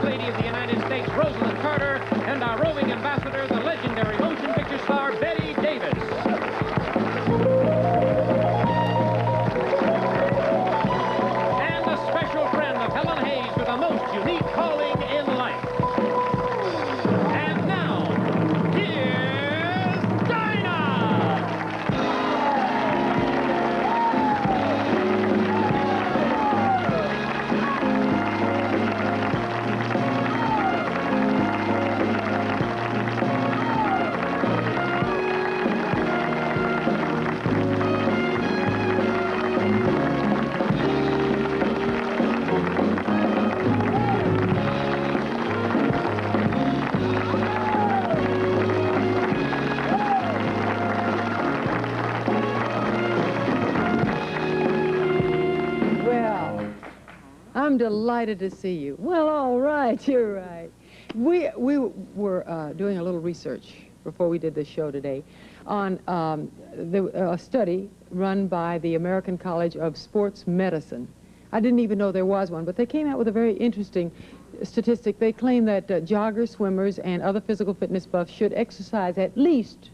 First Lady of the United States, Rosalynn Carter, and our roving ambassador, the legendary motion picture star, Bette Davis. And a special friend of Helen Hayes with a most unique calling in life. And now, here's Dinah! I'm delighted to see you. Well, all right, you're right. We were doing a little research before we did this show today on a study run by the American College of Sports Medicine. I didn't even know there was one, but they came out with a very interesting statistic. They claim that joggers, swimmers, and other physical fitness buffs should exercise at least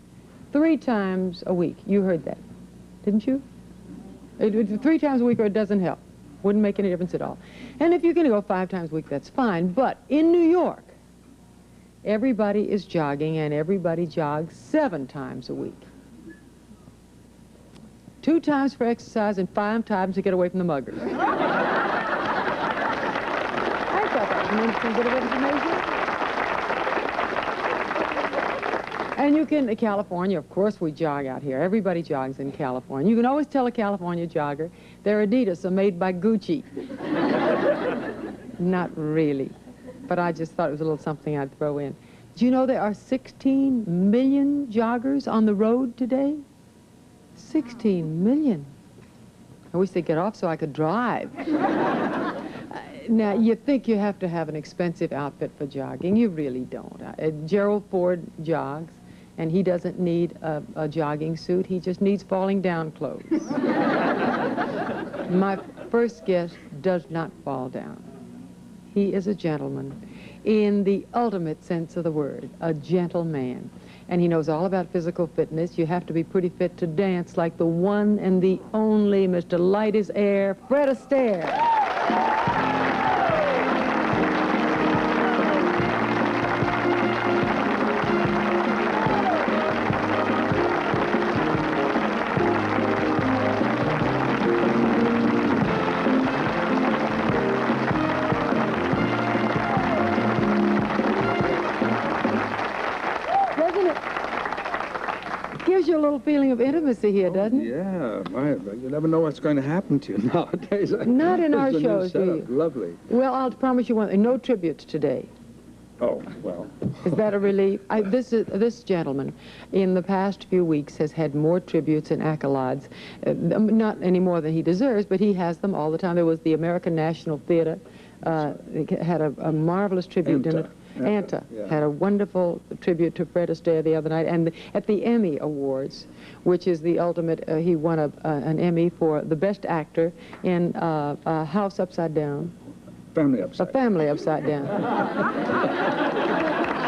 3 times a week. You heard that, didn't you? 3 times a week, or it doesn't help. Wouldn't make any difference at all. And if you're going to go 5 times a week, that's fine. But in New York, everybody is jogging, and everybody jogs 7 times a week. 2 times for exercise and 5 times to get away from the muggers. I thought that was an interesting bit of information. And you can, California, of course, we jog out here. Everybody jogs in California. You can always tell a California jogger their Adidas are made by Gucci. Not really, but I just thought it was a little something I'd throw in. Do you know there are 16 million joggers on the road today? 16 million. I wish they'd get off so I could drive. Now, you think you have to have an expensive outfit for jogging. You really don't. Gerald Ford jogs, and he doesn't need a jogging suit. He just needs falling down clothes. My first guest does not fall down. He is a gentleman in the ultimate sense of the word, a gentleman. And he knows all about physical fitness. You have to be pretty fit to dance like the one and the only Mr. Light as Air, Fred Astaire. Gives you a little feeling of intimacy here, doesn't it? Yeah, you never know what's going to happen to you nowadays. Not in our shows, do you? Lovely. Well, I'll promise you one thing, no tributes today. Oh, well. Is that a relief? This gentleman, in the past few weeks, has had more tributes and accolades, not any more than he deserves, but he has them all the time. There was the American National Theater, had a marvelous tribute in it. Anta had a wonderful tribute to Fred Astaire the other night, and at the Emmy Awards, which is the ultimate, he won an Emmy for the best actor in a House Upside Down. Family Upside. A Family Upside Down.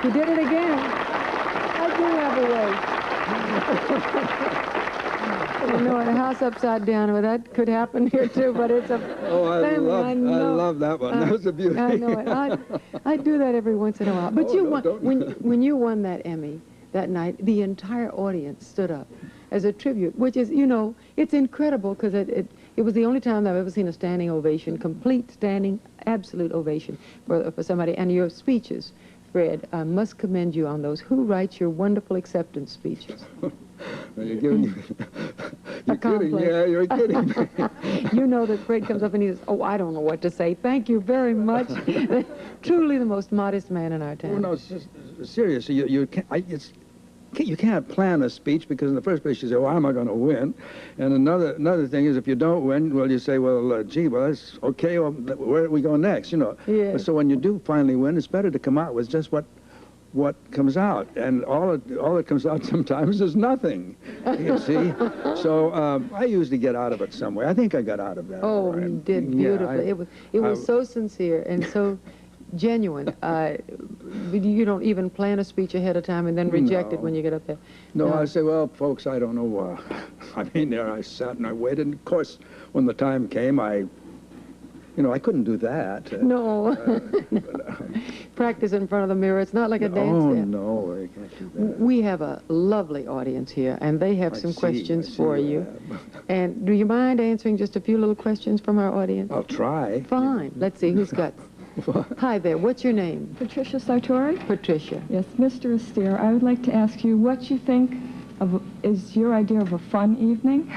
He did it again. I do have a way. You know, in a House Upside Down, well, that could happen here too, but it's a family. I love that one. That was a beauty. I know it. I do that every once in a while. But when you won that Emmy that night, the entire audience stood up as a tribute, which is, you know, it's incredible because it was the only time I've ever seen a standing ovation, complete standing, absolute ovation for somebody. And your speeches, Fred, I must commend you on those. Who writes your wonderful acceptance speeches? You're kidding. Yeah, you're kidding. You know that Fred comes up and he says, "Oh, I don't know what to say. Thank you very much." Truly the most modest man in our town. Well, no, it's just, seriously, you can't plan a speech because in the first place you say, well, how am I going to win? And another thing is if you don't win, well, you say, well, gee, well, that's okay. Well, where do we go next? You know. Yeah. So when you do finally win, it's better to come out with just what comes out, and all that comes out sometimes is nothing. You see, so I usually get out of it some way. I think I got out of that. Oh, you did beautifully. It was so sincere and so genuine. You don't even plan a speech ahead of time and then reject it when you get up there. No, I say, well, folks, I don't know. I mean, there I sat and I waited. And of course, when the time came, I couldn't do that. No. Practice in front of the mirror. It's not like a dance step. No, I can't do that. We have a lovely audience here, and they have some questions for you. And do you mind answering just a few little questions from our audience? I'll try. Fine. Let's see who's got. Hi there. What's your name? Patricia Sartori? Patricia. Yes, Mr. Astaire, I would like to ask you what you think is your idea of a fun evening?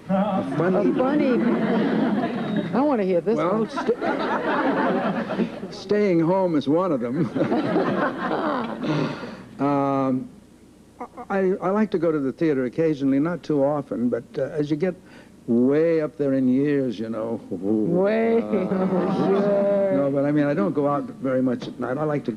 Fun evening. I want to hear this one. Staying home is one of them. I like to go to the theater occasionally, not too often, but as you get way up there in years, Way. Sure. No, but I mean, I don't go out very much at night. I like to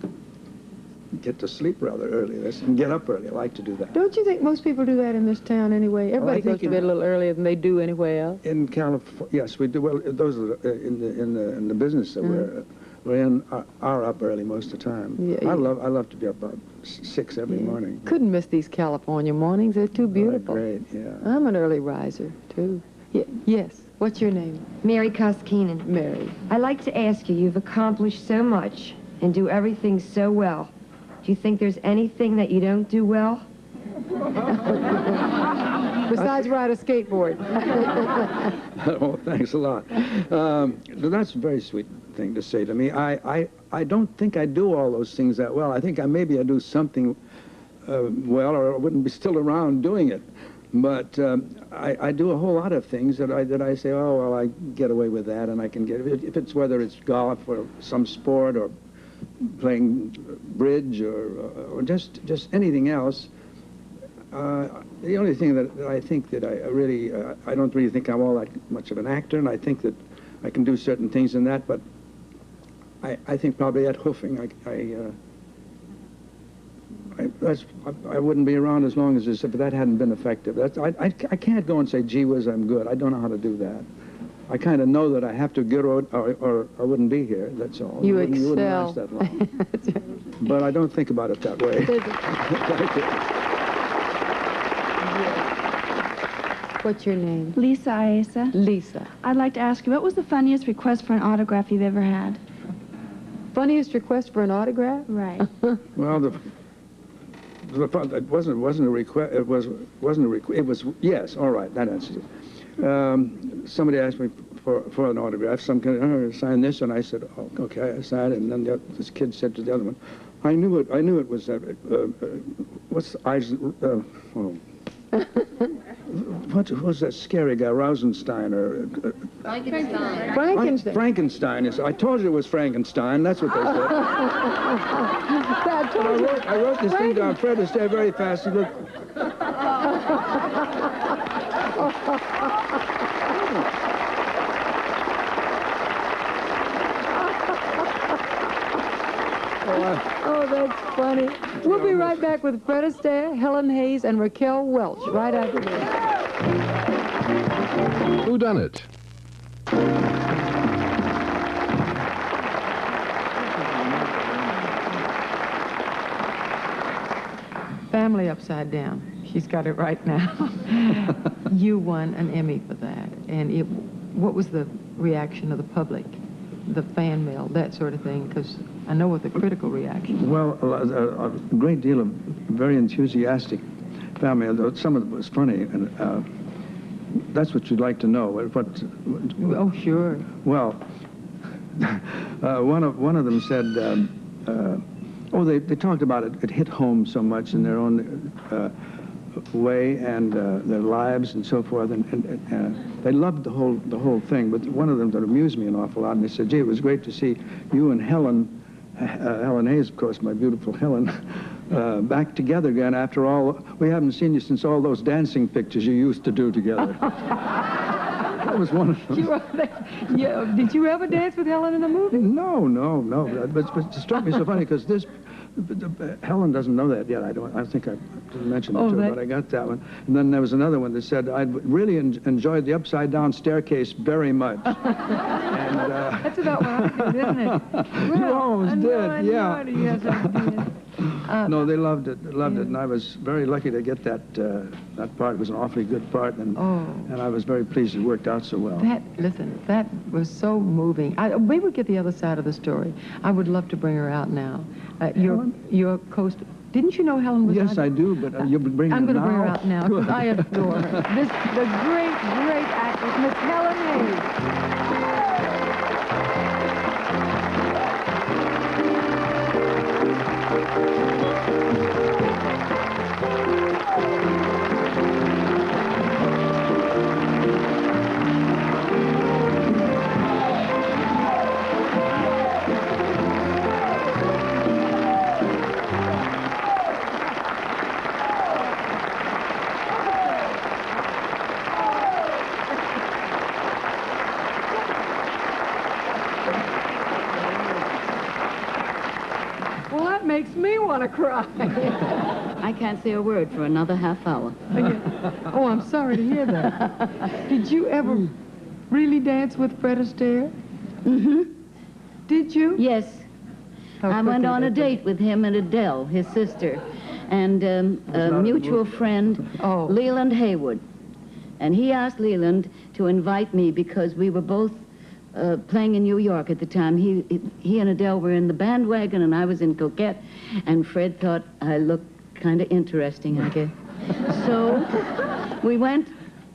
get to sleep rather early and get up early. I like to do that. Don't you think most people do that in this town anyway? Everybody goes to bed a little earlier than they do anywhere else. In California, yes, we do. Well, those are in the business that we're in are up early most of the time. Yeah, I love to be up about 6 every morning. Couldn't miss these California mornings. They're too beautiful. Great, yeah. I'm an early riser too. Yes. What's your name? Mary Koskinen. Mary. I'd like to ask you, you've accomplished so much and do everything so well. Do you think there's anything that you don't do well? Besides ride a skateboard. Oh, thanks a lot. That's a very sweet thing to say to me. I don't think I do all those things that well. I think maybe I do something well, or I wouldn't be still around doing it. But I do a whole lot of things that I say, oh, well, I get away with that, and I can get it. If it's whether it's golf or some sport or playing bridge or just anything else. The only thing that I think that I don't really think I'm all that much of an actor, and I think that I can do certain things in that, but I think probably at hoofing I wouldn't be around as long as this if that hadn't been effective. I can't go and say, gee whiz, I'm good. I don't know how to do that. I kind of know that I have to get or I wouldn't be here, that's all. You wouldn't excel. last that long. But I don't think about it that way. Thank you. What's your name? Lisa Ayesa. Lisa. I'd like to ask you, what was the funniest request for an autograph you've ever had? Funniest request for an autograph? Right. Well, it wasn't a request. It wasn't a request. It was, yes. All right, that answers it. Somebody asked me for an autograph. Some kid sign this, and I said, oh, okay, I signed it. And then this kid said to the other one, I knew it was what's what was that scary guy, Rosenstein or Frankenstein. Frankenstein. Yes, I told you it was Frankenstein. That's what they said. I wrote this thing down. Fred Astaire very fast. He looked. Oh, that's funny. We'll be right back with Fred Astaire, Helen Hayes, and Raquel Welch right after this. Who done it? Family Upside Down. She's got it right now. You won an Emmy for that. And what was the reaction of the public? The fan mail, that sort of thing, because I know what the critical reaction. Well, a great deal of very enthusiastic family. Some of it was funny, and that's what you'd like to know. Oh, sure. Well, one of them said, they talked about it. It hit home so much in their own way and their lives and so forth, and they loved the whole thing. But one of them that amused me an awful lot, and they said, gee, it was great to see you and Helen Hayes, of course, my beautiful Helen, back together again after all. We haven't seen you since all those dancing pictures you used to do together. That was one of them. Yeah, did you ever dance with Helen in a movie? No. But it struck me so funny because Helen doesn't know that yet. I think I didn't mention it to her, but I got that one. And then there was another one that said, I'd really enjoyed the upside-down staircase very much. And, that's about what I did, isn't it? Well, you almost did, yeah. Yes, I did. No, they loved it, and I was very lucky to get that part. It was an awfully good part, and I was very pleased it worked out so well. Listen, that was so moving. We would get the other side of the story. I would love to bring her out now. Your coast. Didn't you know Helen was? Yes, I do, but you'll bring her now. I'm going to bring her out now because I adore her. The great actress, Miss Helen Hayes. Makes me want to cry. I can't say a word for another half hour. Oh, I'm sorry to hear that. Did you ever really dance with Fred Astaire? Mm-hmm. Did you? Yes. I went on a date with him and Adele, his sister, and a mutual friend, Leland Haywood. And he asked Leland to invite me because we were both playing in New York at the time. He and Adele were in the bandwagon, and I was in Coquette, and Fred thought I looked kind of interesting, I guess. So we went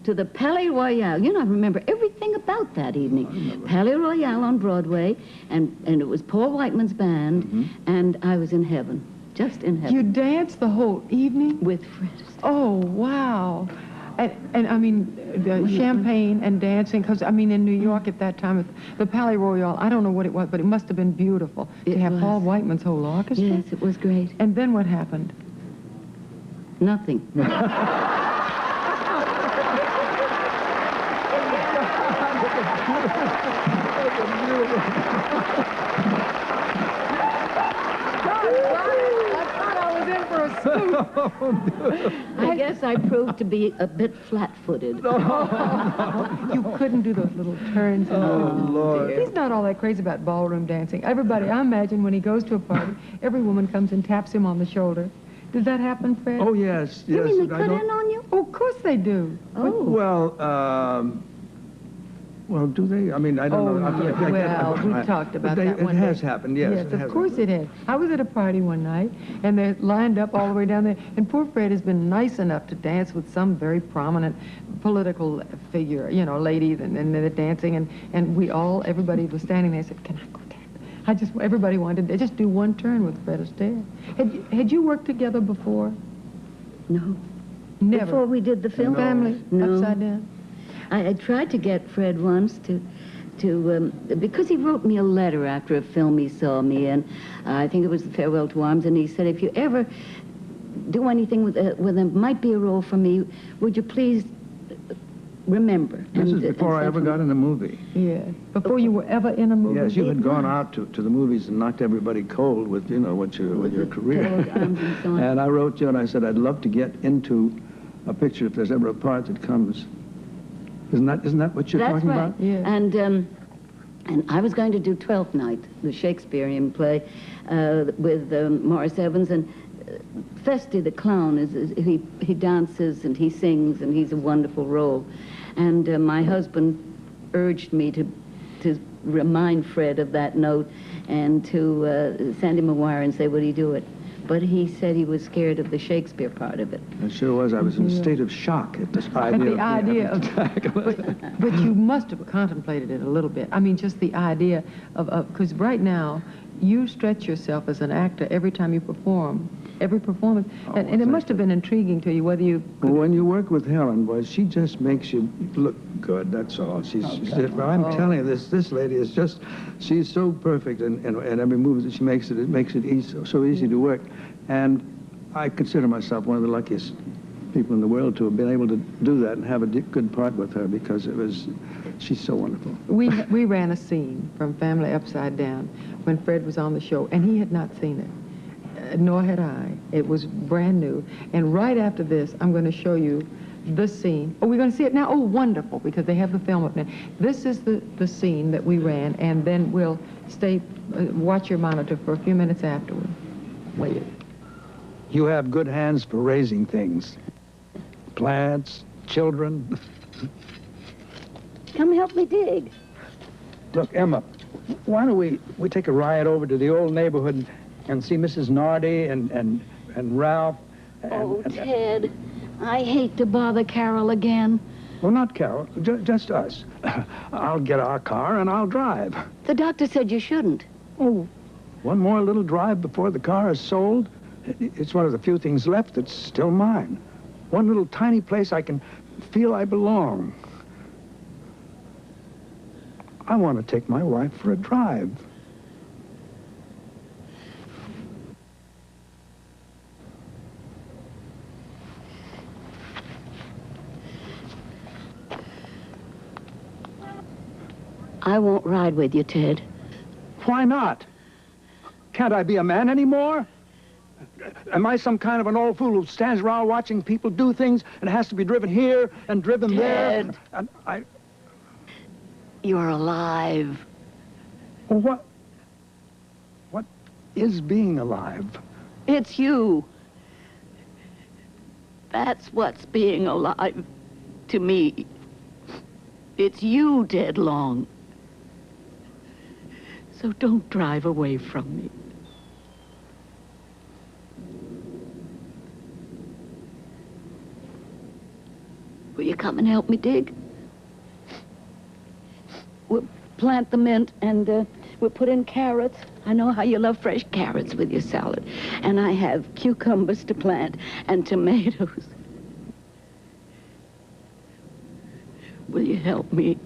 to the Palais Royale. You know, I remember everything about that evening. Palais Royale on Broadway, and it was Paul Whiteman's band, and I was in heaven, just in heaven. You danced the whole evening? With Fred. Oh, wow. And I mean, the champagne and dancing, because, I mean, in New York at that time, the Palais Royale, I don't know what it was, but it must have been beautiful to have Paul Whiteman's whole orchestra. Yes, it was great. And then what happened? Nothing. I guess I proved to be a bit flat-footed. You couldn't do those little turns. Lord. He's not all that crazy about ballroom dancing. Everybody, I imagine when he goes to a party, every woman comes and taps him on the shoulder. Does that happen, Fred? Oh, yes. You mean they cut in on you? Oh, of course they do. Oh. Well, do they? I mean, I don't know. Well, we've talked about that one day. It has happened, yes. Yes, of course it has. I was at a party one night, and they're lined up all the way down there, and poor Fred has been nice enough to dance with some very prominent political figure, you know, ladies, and they're dancing, and everybody was standing there and said, can I go dance? Everybody wanted to just do one turn with Fred Astaire. Had you worked together before? No. Never? Before we did the film? Family? No. Upside Down? I tried to get Fred once because he wrote me a letter after a film he saw me in. I think it was Farewell to Arms, and he said, if you ever do anything with there might be a role for me, would you please remember? This is before I ever got in a movie. Yeah. Before you were ever in a movie? Yes, you had gone out to the movies and knocked everybody cold with, you know, with your career. And I wrote you and I said, I'd love to get into a picture if there's ever a part that comes. Isn't that what you're talking about? Yeah. And I was going to do Twelfth Night, the Shakespearean play, with Morris Evans, and Feste the clown he dances and he sings, and he's a wonderful role. And my husband urged me to remind Fred of that note and to send him a wire and say, would he do it? But he said he was scared of the Shakespeare part of it. It sure was. I was in a state of shock at this idea. But you must have contemplated it a little bit. I mean, just the idea of because right now, you stretch yourself as an actor every time you perform, every performance. And it must have been intriguing to you whether you... Well, when you work with Helen, boy, she just makes you look good, that's all. I'm telling you, this lady is just, she's so perfect in every move that she makes it makes it so easy to work. And I consider myself one of the luckiest people in the world to have been able to do that and have a good part with her, because she's so wonderful. We ran a scene from Family Upside Down when Fred was on the show, and he had not seen it, nor had I. It was brand new. And right after this, I'm going to show you the scene. Oh, we're going to see it now? Oh, wonderful, because they have the film up now. This is the scene that we ran, and then we'll watch your monitor for a few minutes afterward. Wait. You have good hands for raising things. Plants, children. Come help me dig. Look, Emma, why don't we take a ride over to the old neighborhood and see Mrs. Nardi and Ralph? Ted, I hate to bother Carol again. Well, not Carol, just us. I'll get our car and I'll drive. The doctor said you shouldn't. Oh, one more little drive before the car is sold. It's one of the few things left that's still mine. One little tiny place I can feel I belong. I want to take my wife for a drive. I won't ride with you, Ted. Why not? Can't I be a man anymore? Am I some kind of an old fool who stands around watching people do things and has to be driven here and driven there? And You're alive. Well, what is being alive? It's you. That's what's being alive to me. It's you, Ted Long. So don't drive away from me. Will you come and help me dig? We'll plant the mint and we'll put in carrots. I know how you love fresh carrots with your salad. And I have cucumbers to plant and tomatoes. Will you help me?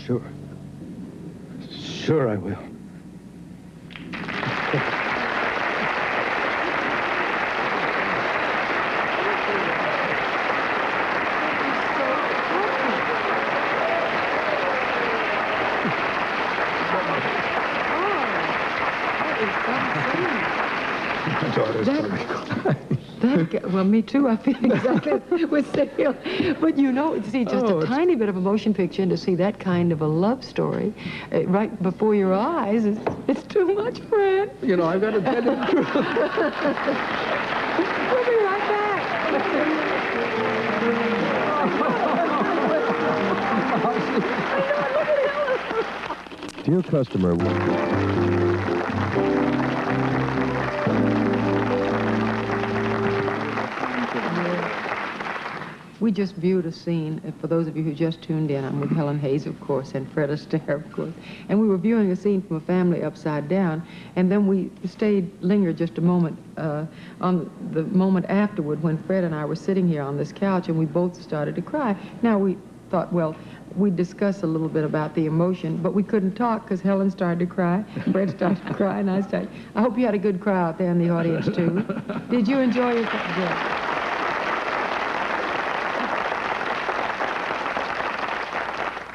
Sure. Sure I will. Well, me too. I feel exactly with Sale. But you know, see, just a tiny bit of a motion picture, and to see that kind of a love story right before your eyes, it's too much, Fred. You know, I've got to tell you the truth. We'll be right back. Dear customer, we just viewed a scene, for those of you who just tuned in, I'm with Helen Hayes, of course, and Fred Astaire, of course, and we were viewing a scene from A Family Upside Down, and then we lingered just a moment on the moment afterward when Fred and I were sitting here on this couch, and we both started to cry. Now, we thought, well, we'd discuss a little bit about the emotion, but we couldn't talk because Helen started to cry, Fred started to cry, and I started. I hope you had a good cry out there in the audience, too. Did you enjoy yourself? Yeah.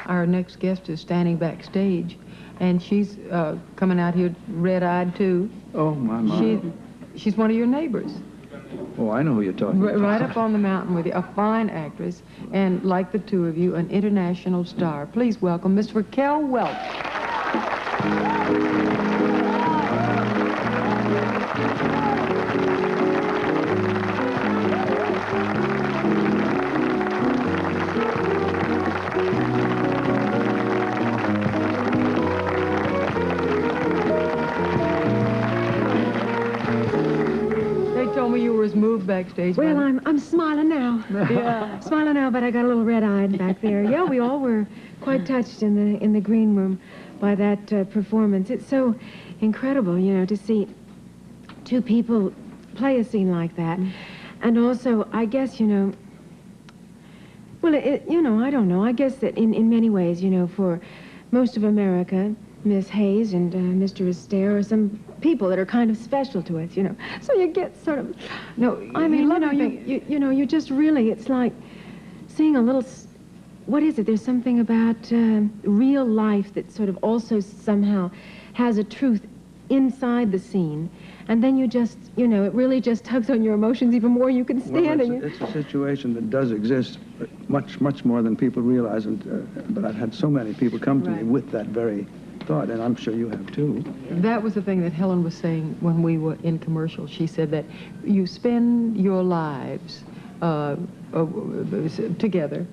Our next guest is standing backstage, and she's coming out here red-eyed, too. Oh, my. She's one of your neighbors. Oh, I know who you're talking about. Right up on the mountain with you, a fine actress, and like the two of you, an international star. Please welcome Miss Raquel Welch. Moved backstage. Well, I'm smiling now. Yeah, smiling now, but I got a little red-eyed back there. Yeah, we all were quite touched in the green room by that performance. It's so incredible, you know, to see two people play a scene like that, and also, I guess, you know, well, you know, I don't know. I guess that in many ways, you know, for most of America, Miss Hayes and Mr. Astaire are some people that are kind of special to us, you know. So you get sort of... No, I mean, love you know, you just really, it's like seeing a little... What is it? There's something about real life that sort of also somehow has a truth inside the scene. And then you just, you know, it really just tugs on your emotions even more. You can stand well, it's a situation that does exist much, much more than people realize. But I've had so many people come to me with that very thought, and I'm sure you have too. That was the thing that Helen was saying when we were in commercial. She said that you spend your lives together.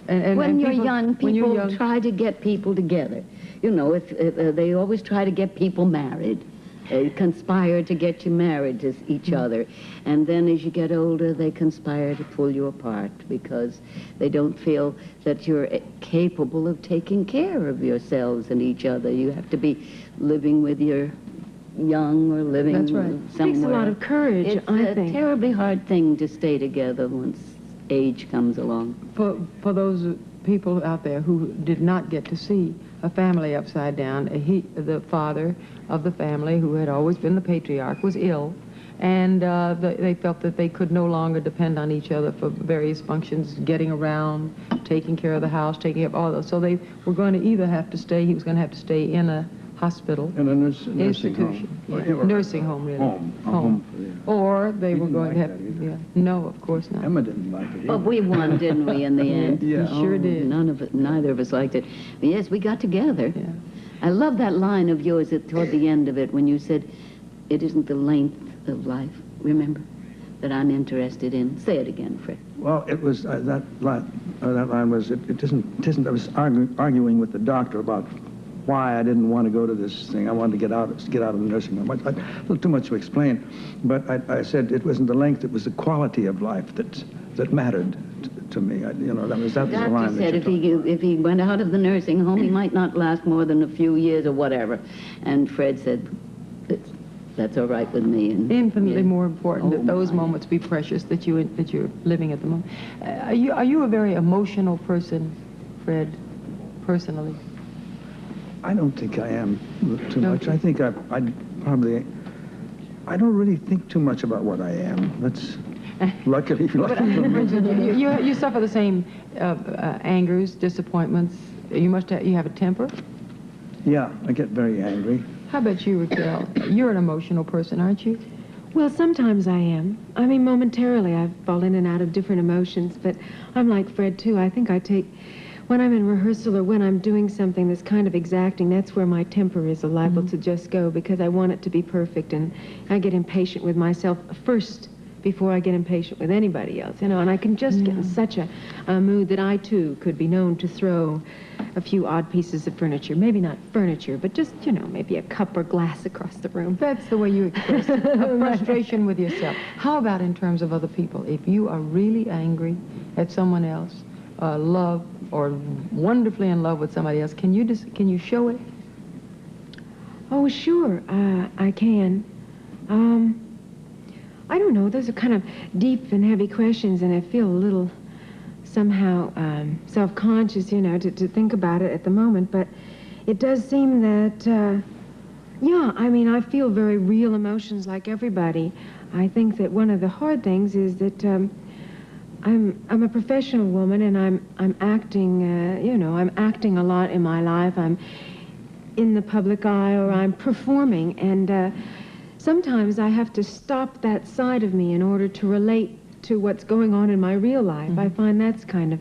When you're young, people try to get people together. You know, if they always try to get people married. They conspire to get you married to each other. And then as you get older, they conspire to pull you apart because they don't feel that you're capable of taking care of yourselves and each other. You have to be living with your young or living somewhere. It takes a lot of courage, I think. It's a terribly hard thing to stay together once age comes along. For those people out there who did not get to see a family upside down, the father of the family, who had always been the patriarch, was ill, and they felt that they could no longer depend on each other for various functions, getting around, taking care of the house, taking care of all those. So they were going to either have to stay, he was going to have to stay in a hospital, in a nursing institution, home. Nursing home, really. Home. Or they were going to have, no, of course not. Emma didn't like it either. But we won, didn't we, in the end? Yeah. We sure did. Neither of us liked it. But yes, we got together. Yeah. I love that line of yours toward the end of it when you said, it isn't the length of life, remember, that I'm interested in. Say it again, Fred. Well, it was, that line was, it isn't, I was arguing with the doctor about why I didn't want to go to this thing. I wanted to get out of the nursing home. A little too much to explain, but I said it wasn't the length, it was the quality of life that mattered to me. You know, that was the line. Doctor said if he went out of the nursing home, he might not last more than a few years or whatever. And Fred said, that's all right with me. And infinitely more important that those moments be precious that you're living at the moment. Are you a very emotional person, Fred, personally? I don't think I am too much. I think I probably, I don't really think too much about what I am. That's luckily for me. You suffer the same angers, disappointments. You have a temper? Yeah, I get very angry. How about you, Raquel? You're an emotional person, aren't you? Well, sometimes I am. I mean, momentarily I fall in and out of different emotions, but I'm like Fred, too. I think I take... When I'm in rehearsal or when I'm doing something that's kind of exacting, that's where my temper is liable to just go because I want it to be perfect, and I get impatient with myself first before I get impatient with anybody else, you know, and I can just get in such a mood that I, too, could be known to throw a few odd pieces of furniture. Maybe not furniture, but just, you know, maybe a cup or glass across the room. That's the way you express it, a frustration with yourself. How about in terms of other people? If you are really angry at someone else, love or wonderfully in love with somebody else, can you show it? Oh, sure, I can. I don't know, those are kind of deep and heavy questions, and I feel a little somehow self-conscious, you know, to think about it at the moment, but it does seem that, yeah, I mean, I feel very real emotions like everybody. I think that one of the hard things is that I'm a professional woman, and I'm acting, you know, I'm acting a lot in my life. I'm in the public eye, or I'm performing, and sometimes I have to stop that side of me in order to relate to what's going on in my real life. I find that's kind of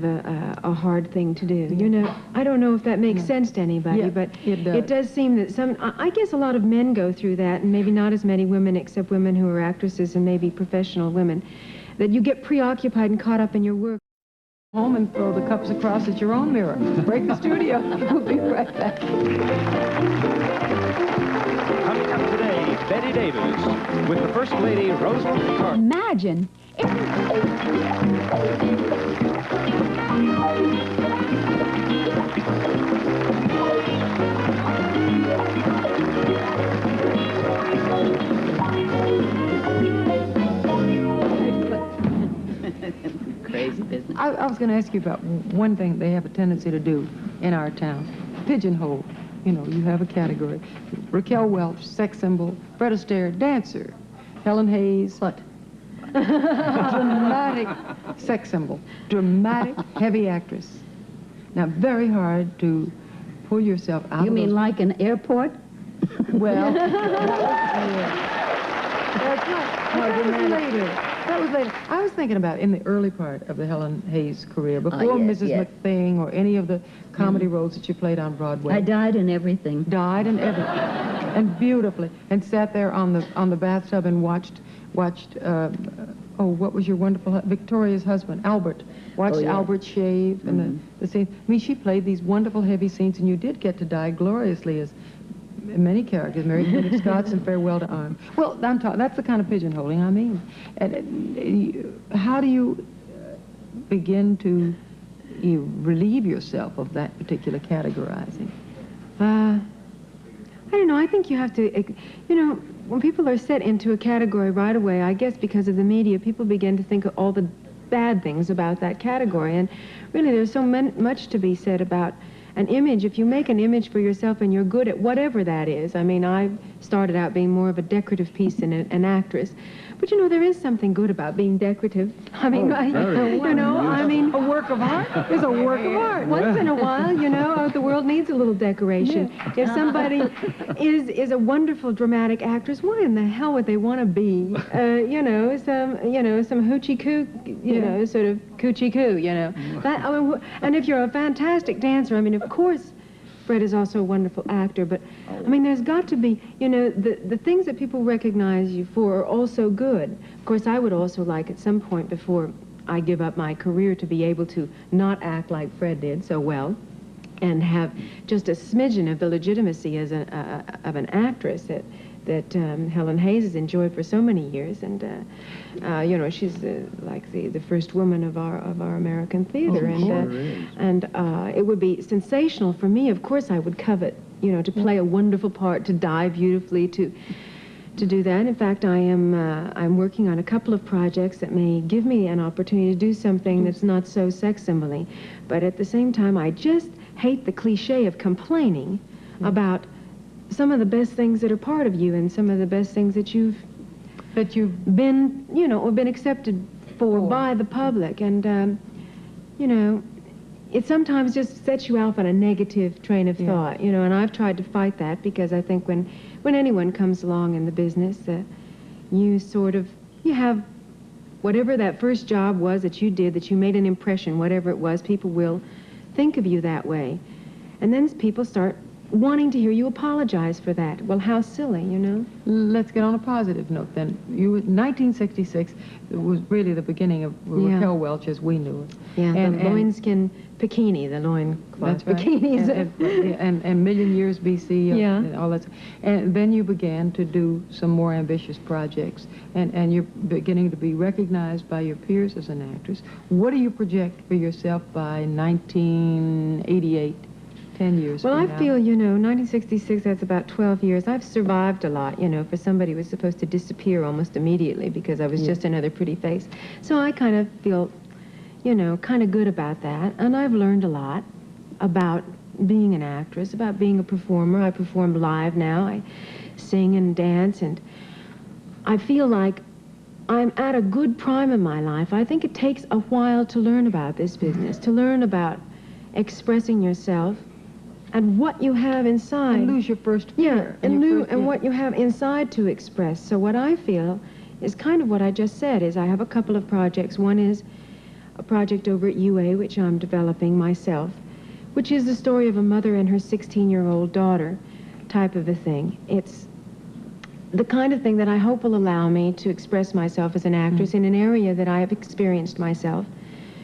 a hard thing to do. You know, I don't know if that makes sense to anybody, but it does seem that I guess a lot of men go through that, and maybe not as many women, except women who are actresses and maybe professional women, that you get preoccupied and caught up in your work. Home and throw the cups across at your own mirror. Break the studio. We'll be right back. Coming up today, Bette Davis with the First Lady, Rosalynn Carter. Imagine. Crazy business. I was going to ask you about one thing they have a tendency to do in our town. pigeonholed. You know, you have a category. Raquel Welch, sex symbol. Fred Astaire, dancer. Helen Hayes, what? Dramatic sex symbol. Dramatic, heavy actress. Now, very hard to pull yourself out You of mean those- like an airport? Well, that's right. But that was later. That was later. I was thinking about in the early part of the Helen Hayes career, before yes, Mrs. yes. McThing or any of the comedy roles that you played on Broadway. I died in everything. Died and everything, and beautifully, and sat there on the bathtub and watched. Oh, what was your wonderful Victoria's husband, Albert? Watched yeah. Albert shave and the scene. I mean, she played these wonderful heavy scenes, and you did get to die gloriously as many characters, Mary Queen of Scots and Farewell to Arms. Well, that's the kind of pigeonholing I mean. And how do you begin to relieve yourself of that particular categorizing? I don't know. I think you have to, you know, when people are set into a category right away, I guess because of the media, people begin to think of all the bad things about that category. And really, there's so much to be said about an image. If you make an image for yourself and you're good at whatever that is, I mean, I started out being more of a decorative piece than an actress. But, you know, there is something good about being decorative. I mean, you know, I mean... A work of art is a work of art. Once in a while, you know, the world needs a little decoration. Yeah. If somebody is a wonderful dramatic actress, why in the hell would they want to be, you know, some hoochie-coo, you know, sort of coochie-coo, you know. That, I mean, and if you're a fantastic dancer, I mean, of course, Fred is also a wonderful actor, but, I mean, there's got to be, you know, the things that people recognize you for are also good. Of course, I would also like at some point before I give up my career to be able to not act like Fred did so well and have just a smidgen of the legitimacy as of an actress that Helen Hayes has enjoyed for so many years, and you know, she's like the first woman of our American theater, and it would be sensational for me. Of course, I would covet, you know, to play a wonderful part, to die beautifully, to do that. In fact, I'm working on a couple of projects that may give me an opportunity to do something that's not so sex symbol-y, but at the same time, I just hate the cliche of complaining about some of the best things that are part of you and some of the best things that you've been, you know, or been accepted for by the public. And, you know, it sometimes just sets you off on a negative train of thought, you know, and I've tried to fight that because I think when anyone comes along in the business, you have whatever that first job was that you did, that you made an impression, whatever it was, people will think of you that way. And then people start wanting to hear you apologize for that. Well, how silly, you know? Let's get on a positive note then. 1966 was really the beginning of Raquel Welch as we knew it. Yeah, and the loinskin bikini, the loincloth bikinis. And Million Years BC, and all that. And then you began to do some more ambitious projects, and you're beginning to be recognized by your peers as an actress. What do you project for yourself by 1988? 10 years Well, from I now? feel, you know, 1966, that's about 12 years. I've survived a lot, you know, for somebody who was supposed to disappear almost immediately because I was just another pretty face. So I kind of feel, you know, kind of good about that. And I've learned a lot about being an actress, about being a performer. I perform live now. I sing and dance, and I feel like I'm at a good prime in my life. I think it takes a while to learn about this business, to learn about expressing yourself and what you have inside. And lose your first fear. And what you have inside to express. So what I feel is kind of what I just said, is I have a couple of projects. One is a project over at UA, which I'm developing myself, which is the story of a mother and her 16-year-old daughter type of a thing. It's the kind of thing that I hope will allow me to express myself as an actress in an area that I have experienced myself,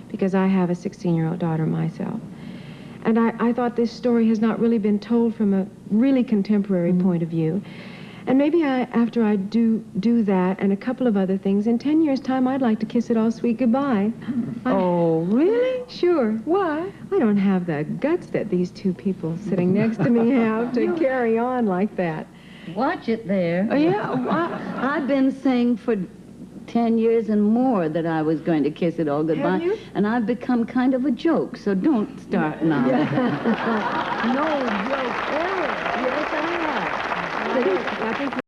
because I have a 16-year-old daughter myself. And I thought this story has not really been told from a really contemporary point of view. And maybe after I do that and a couple of other things, in 10 years' time, I'd like to kiss it all sweet goodbye. Oh, really? Sure. Why? I don't have the guts that these two people sitting next to me have to carry on like that. Watch it there. Yeah. I've been saying for 10 years and more that I was going to kiss it all goodbye. Have you? And I've become kind of a joke, so don't start now. No joke ever. Yes, I have. I think the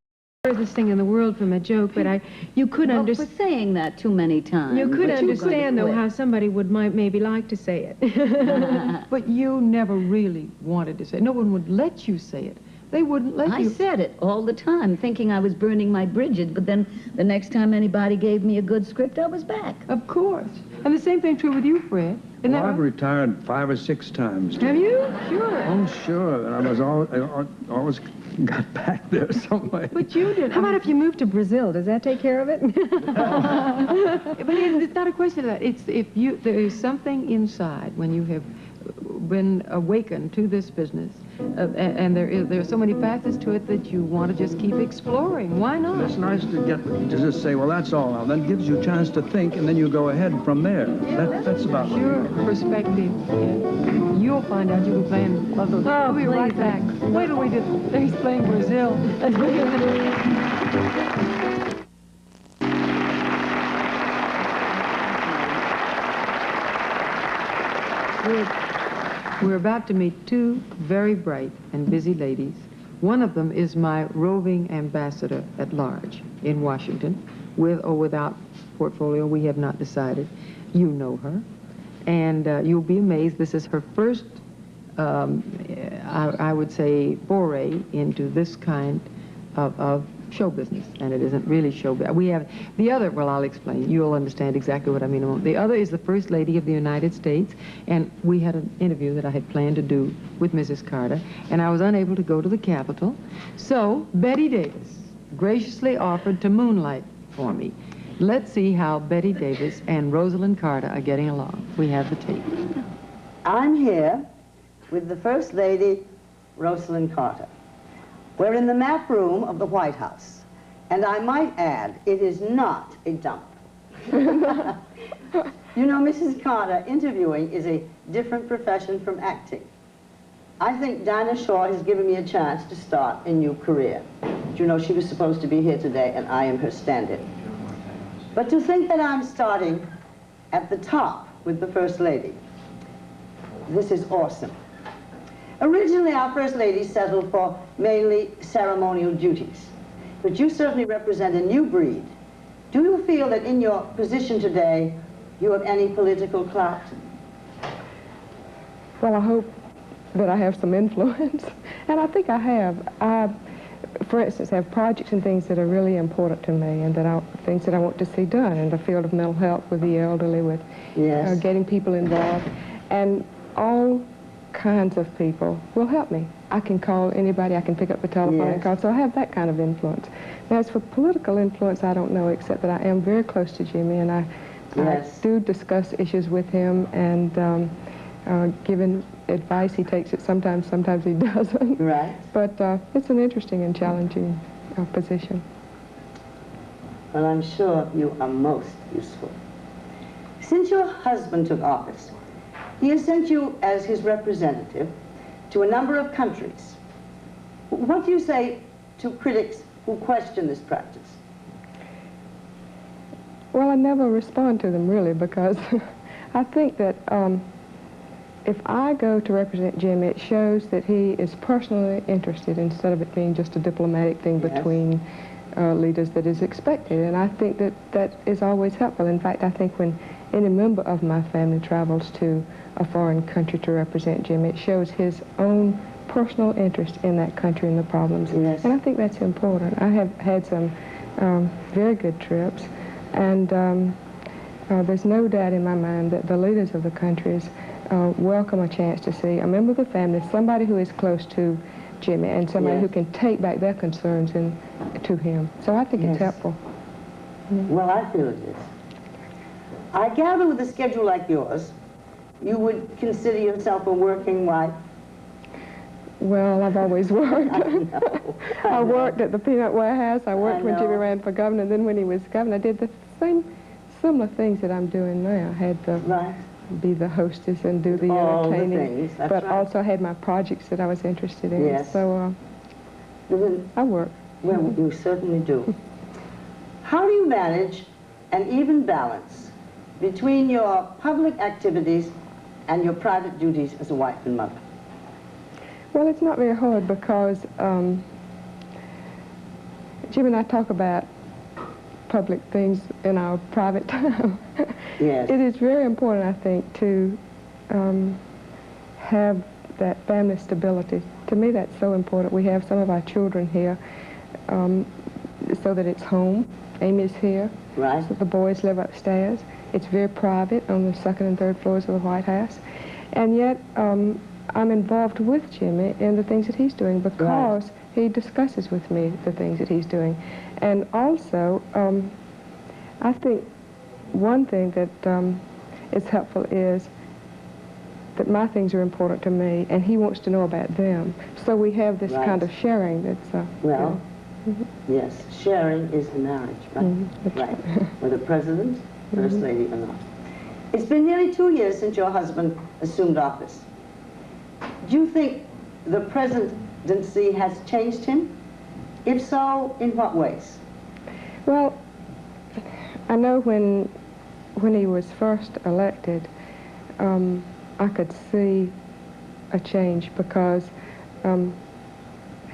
furthest thing in the world from a joke, but you could Well, for understand. saying that too many times. You could but you're going to understand, though, quit. how somebody would maybe like to say it. But you never really wanted to say it. No one would let you say it. They wouldn't let I you. said it all the time, thinking I was burning my bridges, but then the next time anybody gave me a good script, I was back. Of course. And the same thing true with you, Fred. Isn't Well, that I've right? retired 5 or 6 times. Have you? Sure. Oh, sure. And I was always got back there somewhere. But you did. How about if you moved to Brazil? Does that take care of it? But it's not a question of that. It's if you there is something inside when you have been awakened to this business, and there are so many facets to it that you want to just keep exploring. Why not? It's nice to just say, well, that's all now. That gives you a chance to think, and then you go ahead from there. That's about what Your perspective. Yeah. You'll find out you'll be playing love those. Oh, We'll be right back. Wait till we do. He's playing Brazil. We're about to meet 2 very bright and busy ladies. One of them is my roving ambassador at large in Washington, with or without portfolio. We have not decided. You know her, and you'll be amazed. This is her first, I would say, foray into this kind of show business, and it isn't really show business. We have the other, well, I'll explain. You'll understand exactly what I mean in a moment. The other is the First Lady of the United States, and we had an interview that I had planned to do with Mrs. Carter, and I was unable to go to the Capitol, so Bette Davis graciously offered to moonlight for me. Let's see how Bette Davis and Rosalynn Carter are getting along. We have the tape. I'm here with the First Lady, Rosalynn Carter. We're in the map room of the White House, and I might add, it is not a dump. You know, Mrs. Carter, interviewing is a different profession from acting. I think Dinah Shore has given me a chance to start a new career. You know, she was supposed to be here today, and I am her stand-in. But to think that I'm starting at the top with the First Lady, this is awesome. Originally, our First Lady settled for mainly ceremonial duties, but you certainly represent a new breed. Do you feel that in your position today, you have any political clout? Well, I hope that I have some influence, and I think I have. I, for instance, have projects and things that are really important to me, and things that I want to see done in the field of mental health with the elderly, with getting people involved, and all kinds of people will help me. I can call anybody, I can pick up the telephone and call, so I have that kind of influence. Now, as for political influence, I don't know, except that I am very close to Jimmy, and I do discuss issues with him, and given advice, he takes it sometimes he doesn't. Right. But it's an interesting and challenging position. Well, I'm sure you are most useful. Since your husband took office, he has sent you as his representative to a number of countries. What do you say to critics who question this practice? Well, I never respond to them, really, because I think that if I go to represent Jim, it shows that he is personally interested instead of it being just a diplomatic thing between leaders that is expected. And I think that that is always helpful. In fact, I think when any member of my family travels to a foreign country to represent Jim, it shows his own personal interest in that country and the problems. Yes. And I think that's important. I have had some very good trips, and there's no doubt in my mind that the leaders of the countries welcome a chance to see a member of the family, somebody who is close to Jimmy, and somebody who can take back their concerns to him. So I think it's helpful. Well, I feel it is. I gather with a schedule like yours, you would consider yourself a working wife? Well, I've always worked. I worked at the peanut warehouse. I worked when Jimmy ran for governor. And then when he was governor, I did the same similar things that I'm doing now. I had to be the hostess and do the entertaining, but also had my projects that I was interested in. Yes. So I work. Well, you certainly do. How do you manage an even balance between your public activities and your private duties as a wife and mother? Well, it's not very hard because Jim and I talk about public things in our private time. Yes. It is very important, I think, to have that family stability. To me, that's so important. We have some of our children here so that it's home. Amy's here. Right. So the boys live upstairs. It's very private on the second and third floors of the White House. And yet, I'm involved with Jimmy in the things that he's doing because he discusses with me the things that he's doing. And also, I think one thing that is helpful is that my things are important to me, and he wants to know about them. So we have this kind of sharing that's... well, yes, sharing is the marriage, right? Right. Whether president, first lady or not. It's been nearly 2 years since your husband assumed office. Do you think the presidency has changed him? If so, in what ways? Well, I know when he was first elected, I could see a change because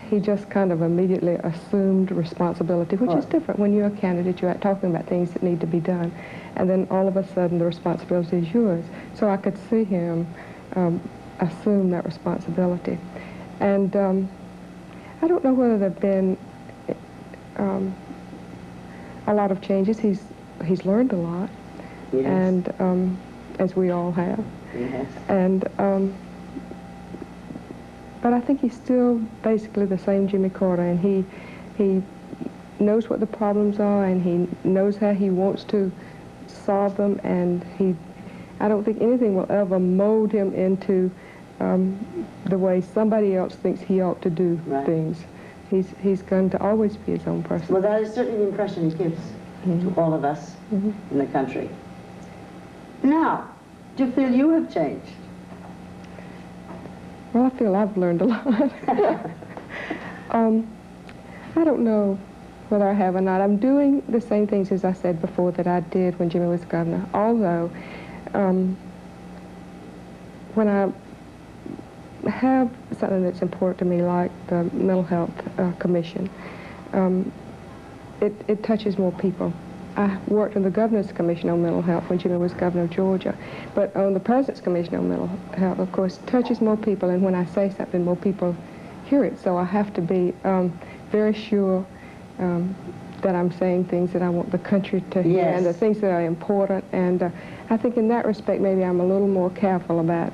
he just kind of immediately assumed responsibility, which is different. When you're a candidate, you're talking about things that need to be done, and then all of a sudden the responsibility is yours. So I could see him assume that responsibility. And I don't know whether there have been a lot of changes. He's learned a lot, and as we all have. Yes. And but I think he's still basically the same Jimmy Carter, and he knows what the problems are, and he knows how he wants to solve them, and I don't think anything will ever mold him into the way somebody else thinks he ought to do things. He's going to always be his own person. Well, that is certainly the impression he gives to all of us in the country. Now, do you feel you have changed? Well, I feel I've learned a lot. I don't know whether I have or not. I'm doing the same things, as I said before, that I did when Jimmy was governor, although when I have something that's important to me, like the Mental Health Commission, it touches more people. I worked on the Governor's Commission on Mental Health when Jimmy was governor of Georgia. But on the President's Commission on Mental Health, of course, touches more people, and when I say something, more people hear it. So I have to be very sure that I'm saying things that I want the country to hear, and the things that are important. And I think in that respect, maybe I'm a little more careful about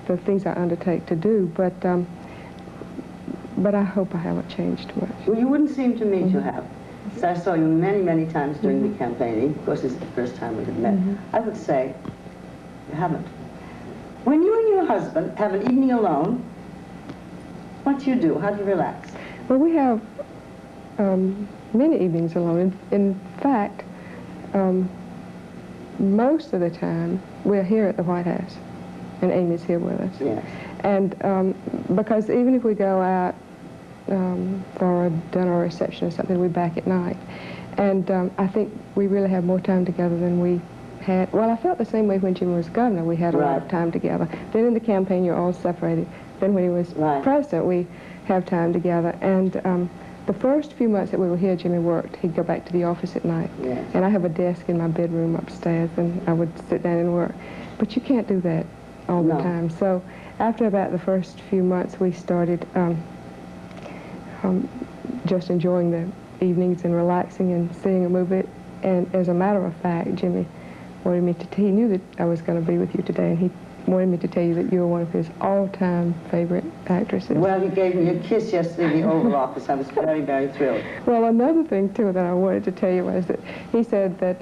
the things I undertake to do. But I hope I haven't changed much. Well, you wouldn't seem to me to have. So I saw you many, many times during the campaigning. Of course, this is the first time we had met. I would say you haven't. When you and your husband have an evening alone, what do you do? How do you relax? Well, we have many evenings alone. In fact, most of the time, we're here at the White House, and Amy's here with us. Yes. And because even if we go out for a dinner or reception or something, we're back at night. And I think we really have more time together than we had. Well, I felt the same way when Jimmy was governor. We had a lot of time together. Then in the campaign, you're all separated. Then when he was president, we have time together. And the first few months that we were here, Jimmy worked. He'd go back to the office at night. Yes. And I have a desk in my bedroom upstairs, and I would sit down and work. But you can't do that all the time. So after about the first few months, we started just enjoying the evenings and relaxing and seeing a movie. And as a matter of fact, Jimmy wanted me to he knew that I was going to be with you today, and he wanted me to tell you that you're one of his all-time favorite actresses. Well, he gave me a kiss yesterday in the Oval Office. I was very, very thrilled. Well, another thing, too, that I wanted to tell you was that he said that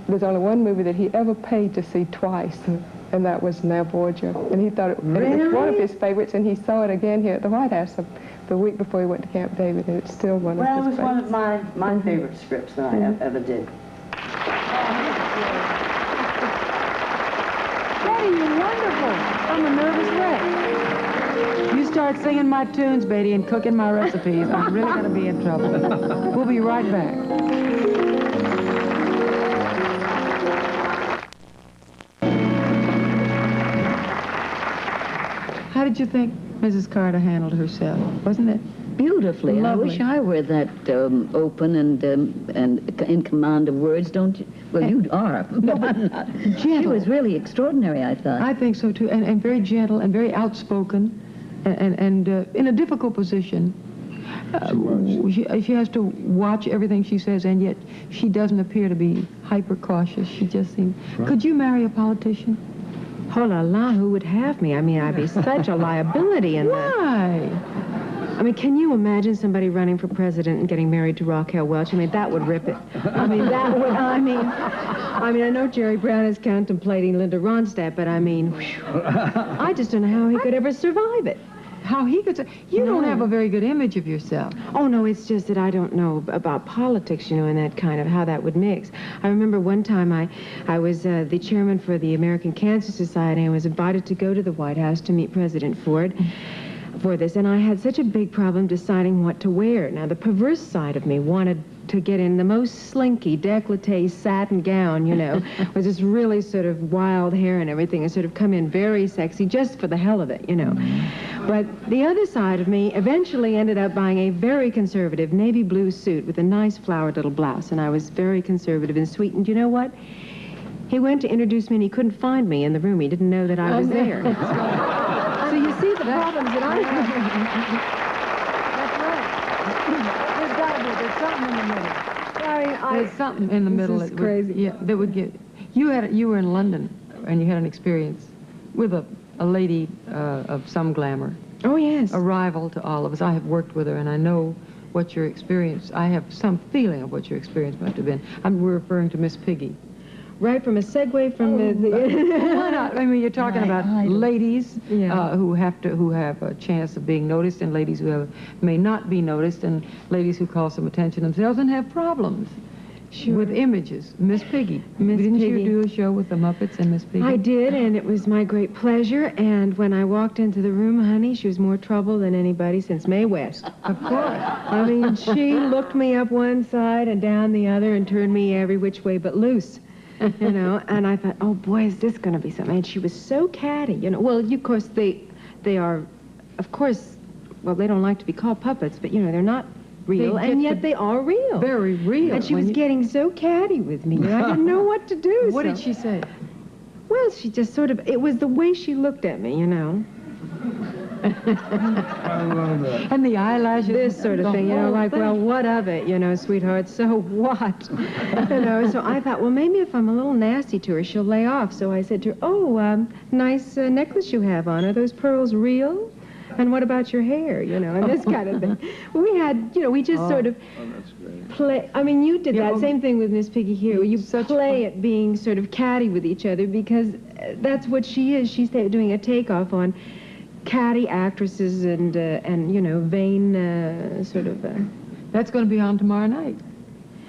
there's only one movie that he ever paid to see twice, and that was Now Borgia. And he thought it was one of his favorites, and he saw it again here at the White House the week before he went to Camp David, and it's still one of his favorites. Well, it was one of my favorite scripts that I ever did. Betty, you're wonderful. I'm a nervous wreck. You start singing my tunes, Betty, and cooking my recipes, I'm really going to be in trouble. We'll be right back. How did you think Mrs. Carter handled herself? Wasn't it beautifully? lovely? I wish I were that open and in command of words, don't you? Well, you are, but I'm not. She was really extraordinary, I thought. I think so, too, and very gentle and very outspoken and in a difficult position. She has to watch everything she says, and yet she doesn't appear to be hyper-cautious. She just seems... Right. Could you marry a politician? Oh, la la, who would have me? I mean, I'd be such a liability in that. Why? I mean, can you imagine somebody running for president and getting married to Raquel Welch? I mean, that would rip it. I mean, that would, I mean, I know Jerry Brown is contemplating Linda Ronstadt, but I mean, whew, I just don't know how he could ever survive it. How he could say, you don't have a very good image of yourself. Oh, no, it's just that I don't know about politics, you know, and that kind of, how that would mix. I remember one time I was the chairman for the American Cancer Society. I was invited to go to the White House to meet President Ford for this, and I had such a big problem deciding what to wear. Now, the perverse side of me wanted to get in the most slinky, décolleté satin gown, you know, with this really sort of wild hair and everything, and sort of come in very sexy just for the hell of it, you know. But the other side of me eventually ended up buying a very conservative navy blue suit with a nice flowered little blouse, and I was very conservative and sweet, and you know what? He went to introduce me, and he couldn't find me in the room. He didn't know that I was there. So you see the problems that I have. There's something in the middle. There's something in the middle. This is crazy. Yeah, that would get... You were in London, and you had an experience with a lady of some glamour. Oh, yes. A rival to all of us. I have worked with her, and I know what your experience... I have some feeling of what your experience must have been. We're referring to Miss Piggy. Right, from a segue from the... Why not? I mean, you're talking about ladies who have a chance of being noticed, and ladies who may not be noticed, and ladies who call some attention themselves and have problems with images. Miss Piggy. Didn't you do a show with the Muppets and Miss Piggy? I did, and it was my great pleasure. And when I walked into the room, honey, she was more trouble than anybody since Mae West. Of course. I mean, she looked me up one side and down the other and turned me every which way but loose. You know, and I thought, oh boy, is this going to be something? And she was so catty, you know. Well, of course, they are, of course, well, they don't like to be called puppets, but, you know, they're not real, and yet they are real. Very real. And she was getting so catty with me, and I didn't know what to do. What did she say? Well, she just sort of, it was the way she looked at me, you know. I love that. And the eyelashes. This sort of thing, you know, like, well, what of it, you know, sweetheart, so what? You know, so I thought, well, maybe if I'm a little nasty to her, she'll lay off. So I said to her, oh, nice necklace you have on. Are those pearls real? And what about your hair, you know, and this kind of thing. We had, you know, we just sort of play. I mean, you did that same thing with Miss Piggy here, where you play at being sort of catty with each other, because that's what she is. She's doing a takeoff on catty actresses and you know, vain sort of... That's going to be on tomorrow night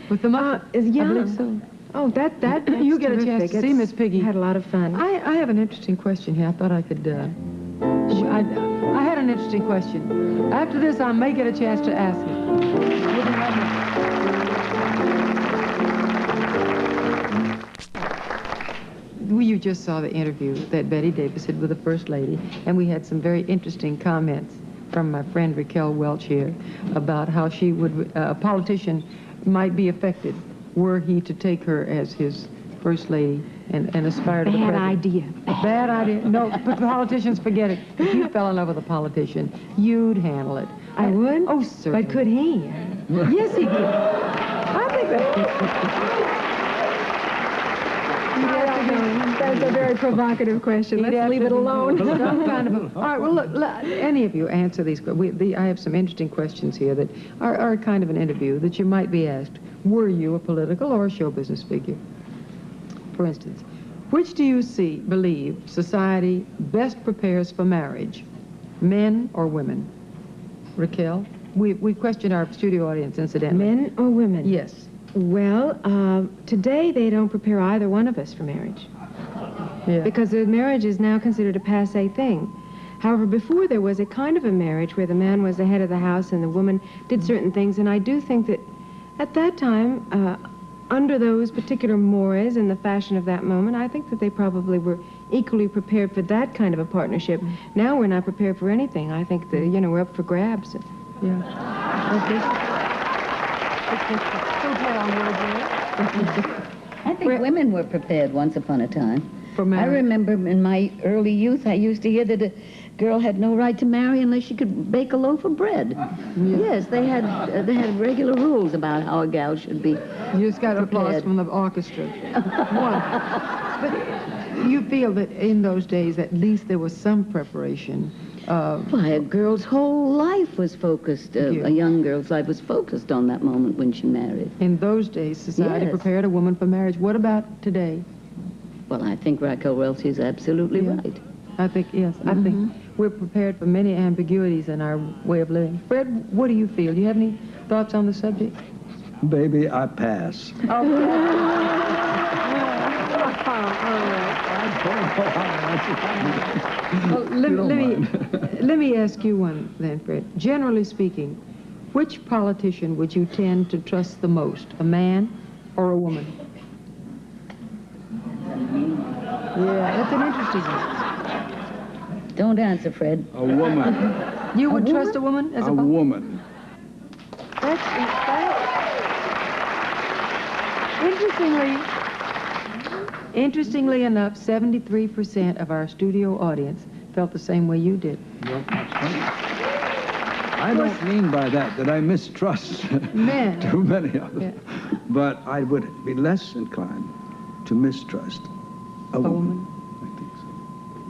with the Muppets. Yeah. I believe so. Oh, that's you get a chance terrific. to see Miss Piggy. Had a lot of fun. I have an interesting question here. I thought I could... I had an interesting question. After this, I may get a chance to ask it. You just saw the interview that Bette Davis did with the First Lady, and we had some very interesting comments from my friend Raquel Welch here about how she would, a politician might be affected were he to take her as his First Lady and aspire to the president. Idea. Bad idea. No, but politicians forget it. If you fell in love with a politician, you'd handle it. I would? Oh, certainly. But could he? Yes, he could. I think that... That's a very provocative question. Let's leave it alone. Some kind of all right, well, look, any of you answer these. I have some interesting questions here that are kind of an interview that you might be asked. Were you a political or a show business figure? For instance, which do you believe society best prepares for marriage, men or women? Raquel? We questioned our studio audience, incidentally. Men or women? Yes. Well, today they don't prepare either one of us for marriage. Yeah. Because the marriage is now considered a passé thing. However, before there was a kind of a marriage where the man was the head of the house and the woman did certain things, and I do think that at that time, under those particular mores and the fashion of that moment, I think that they probably were equally prepared for that kind of a partnership. Now we're not prepared for anything. I think that, you know, we're up for grabs. Yeah. I think women were prepared once upon a time. For I marriage. remember in my early youth, I used to hear that a girl had no right to marry unless she could bake a loaf of bread. Yeah. Yes, they had regular rules about how a gal should be You just got applause prepared. from the orchestra. One. But you feel that in those days, at least there was some preparation. Why, a girl's whole life was focused, a young girl's life was focused on that moment when she married. In those days, society Yes. prepared a woman for marriage. What about today? Well, I think Raquel Welch is absolutely Yeah. right. I think, yes, I think we're prepared for many ambiguities in our way of living. Fred, what do you feel? Do you have any thoughts on the subject? Baby, I pass. Well, let me ask you one then, Fred. Generally speaking, which politician would you tend to trust the most, a man or a woman? Yeah, that's an interesting one. Don't answer, Fred. A woman. You would trust a woman as a woman. Interestingly enough, 73% of our studio audience felt the same way you did. I don't mean by that I mistrust Men. too many of them. Yeah. But I would be less inclined to mistrust a woman. I think so.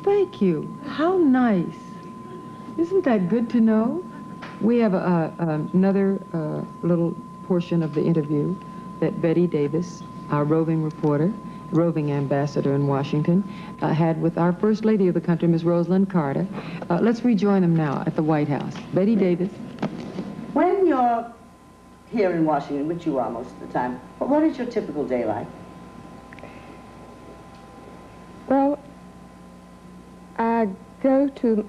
Thank you. How nice. Isn't that good to know? We have another little portion of the interview that Bette Davis, our roving reporter, roving ambassador in Washington, had with our First Lady of the country, Ms. Rosalynn Carter. Let's rejoin them now at the White House. Bette Davis. When you're here in Washington, which you are most of the time, what is your typical day like? Well, I go to,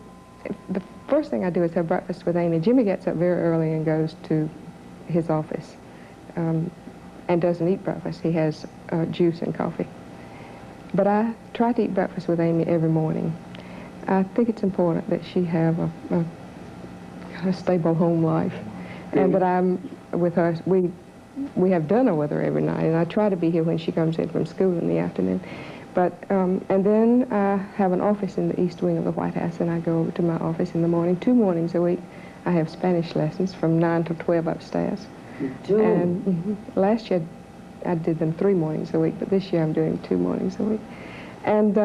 the first thing I do is have breakfast with Amy. Jimmy gets up very early and goes to his office and doesn't eat breakfast. He has juice and coffee. But I try to eat breakfast with Amy every morning. I think it's important that she have a stable home life, and that I'm with her. We have dinner with her every night, and I try to be here when she comes in from school in the afternoon. But and then I have an office in the East Wing of the White House, and I go over to my office in the morning. 2 mornings a week, I have Spanish lessons from 9 to 12 upstairs. You do? And last year I did them 3 mornings a week, but this year I'm doing 2 mornings a week. And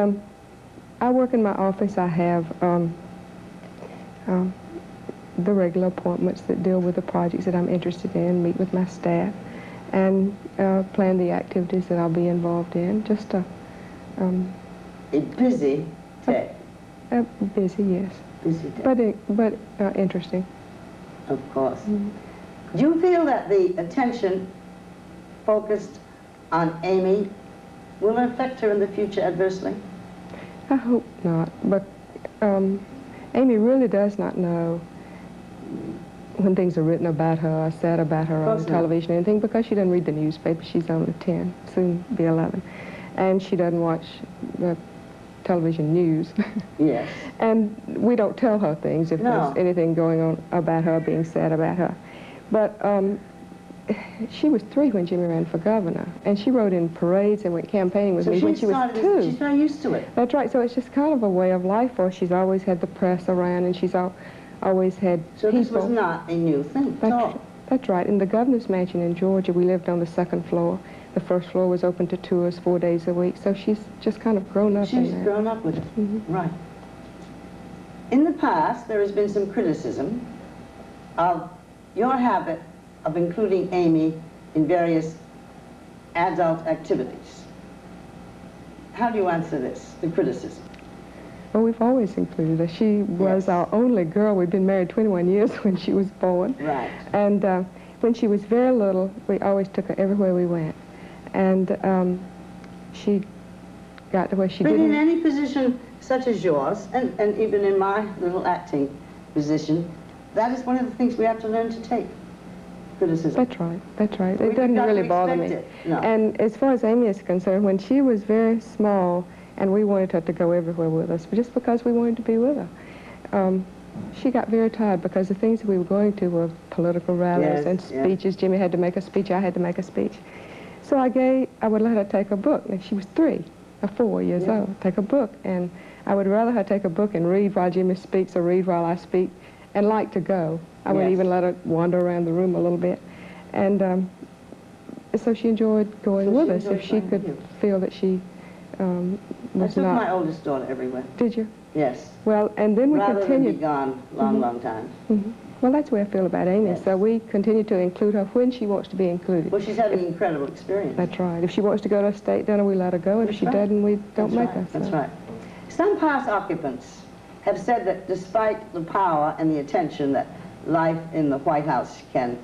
I work in my office. I have the regular appointments that deal with the projects that I'm interested in, meet with my staff, and plan the activities that I'll be involved in. Just a busy day. Busy, yes. Busy day. But interesting. Of course. Do you feel that the attention focused on Amy will affect her in the future adversely? I hope not, but Amy really does not know when things are written about her or said about her on television or anything, because she doesn't read the newspaper. She's only 10, soon be 11. And she doesn't watch the television news. Yes. And we don't tell her things if there's anything going on about her being said about her. But she was 3 when Jimmy ran for governor, and she rode in parades and went campaigning with me when she was 2. She's very used to it. That's right. So it's just kind of a way of life for her. She's always had the press around, and she's always had So people. this was not a new thing at all. That's right. In the governor's mansion in Georgia, we lived on the 2nd floor. The 1st floor was open to tours 4 days a week. So she's just kind of grown up in that. She's grown up with it. Right. In the past, there has been some criticism of your habit of including Amy in various adult activities. How do you answer this, the criticism? Well, we've always included her. She was our only girl. We've been married 21 years when she was born. Right. And when she was very little, we always took her everywhere we went. And she got to where she didn't... But in any position such as yours, and even in my little acting position, that is one of the things we have to learn to take. Criticism. That's right. That's right. We It doesn't got to really bother me. expect it. No. And as far as Amy is concerned, when she was very small and we wanted her to go everywhere with us, just because we wanted to be with her. She got very tired because the things that we were going to were political rallies and speeches. Jimmy had to make a speech, I had to make a speech. So I would let her take a book. And she was 3 or 4 years old. Take a book, and I would rather her take a book and read while Jimmy speaks or read while I speak, and like to go. I would even let her wander around the room a little bit. And so she enjoyed going with us if she could feel that she was not... I took my oldest daughter everywhere. Did you? Yes. Well, and then we continued... continued... Rather than be gone long, long time. Well, that's the way I feel about Amy. So we continue to include her when she wants to be included. Well, she's having an incredible experience. That's right. If she wants to go to a state dinner, we let her go. And if she doesn't, we don't make her. That's right. Some past occupants have said that despite the power and the attention that life in the White House can,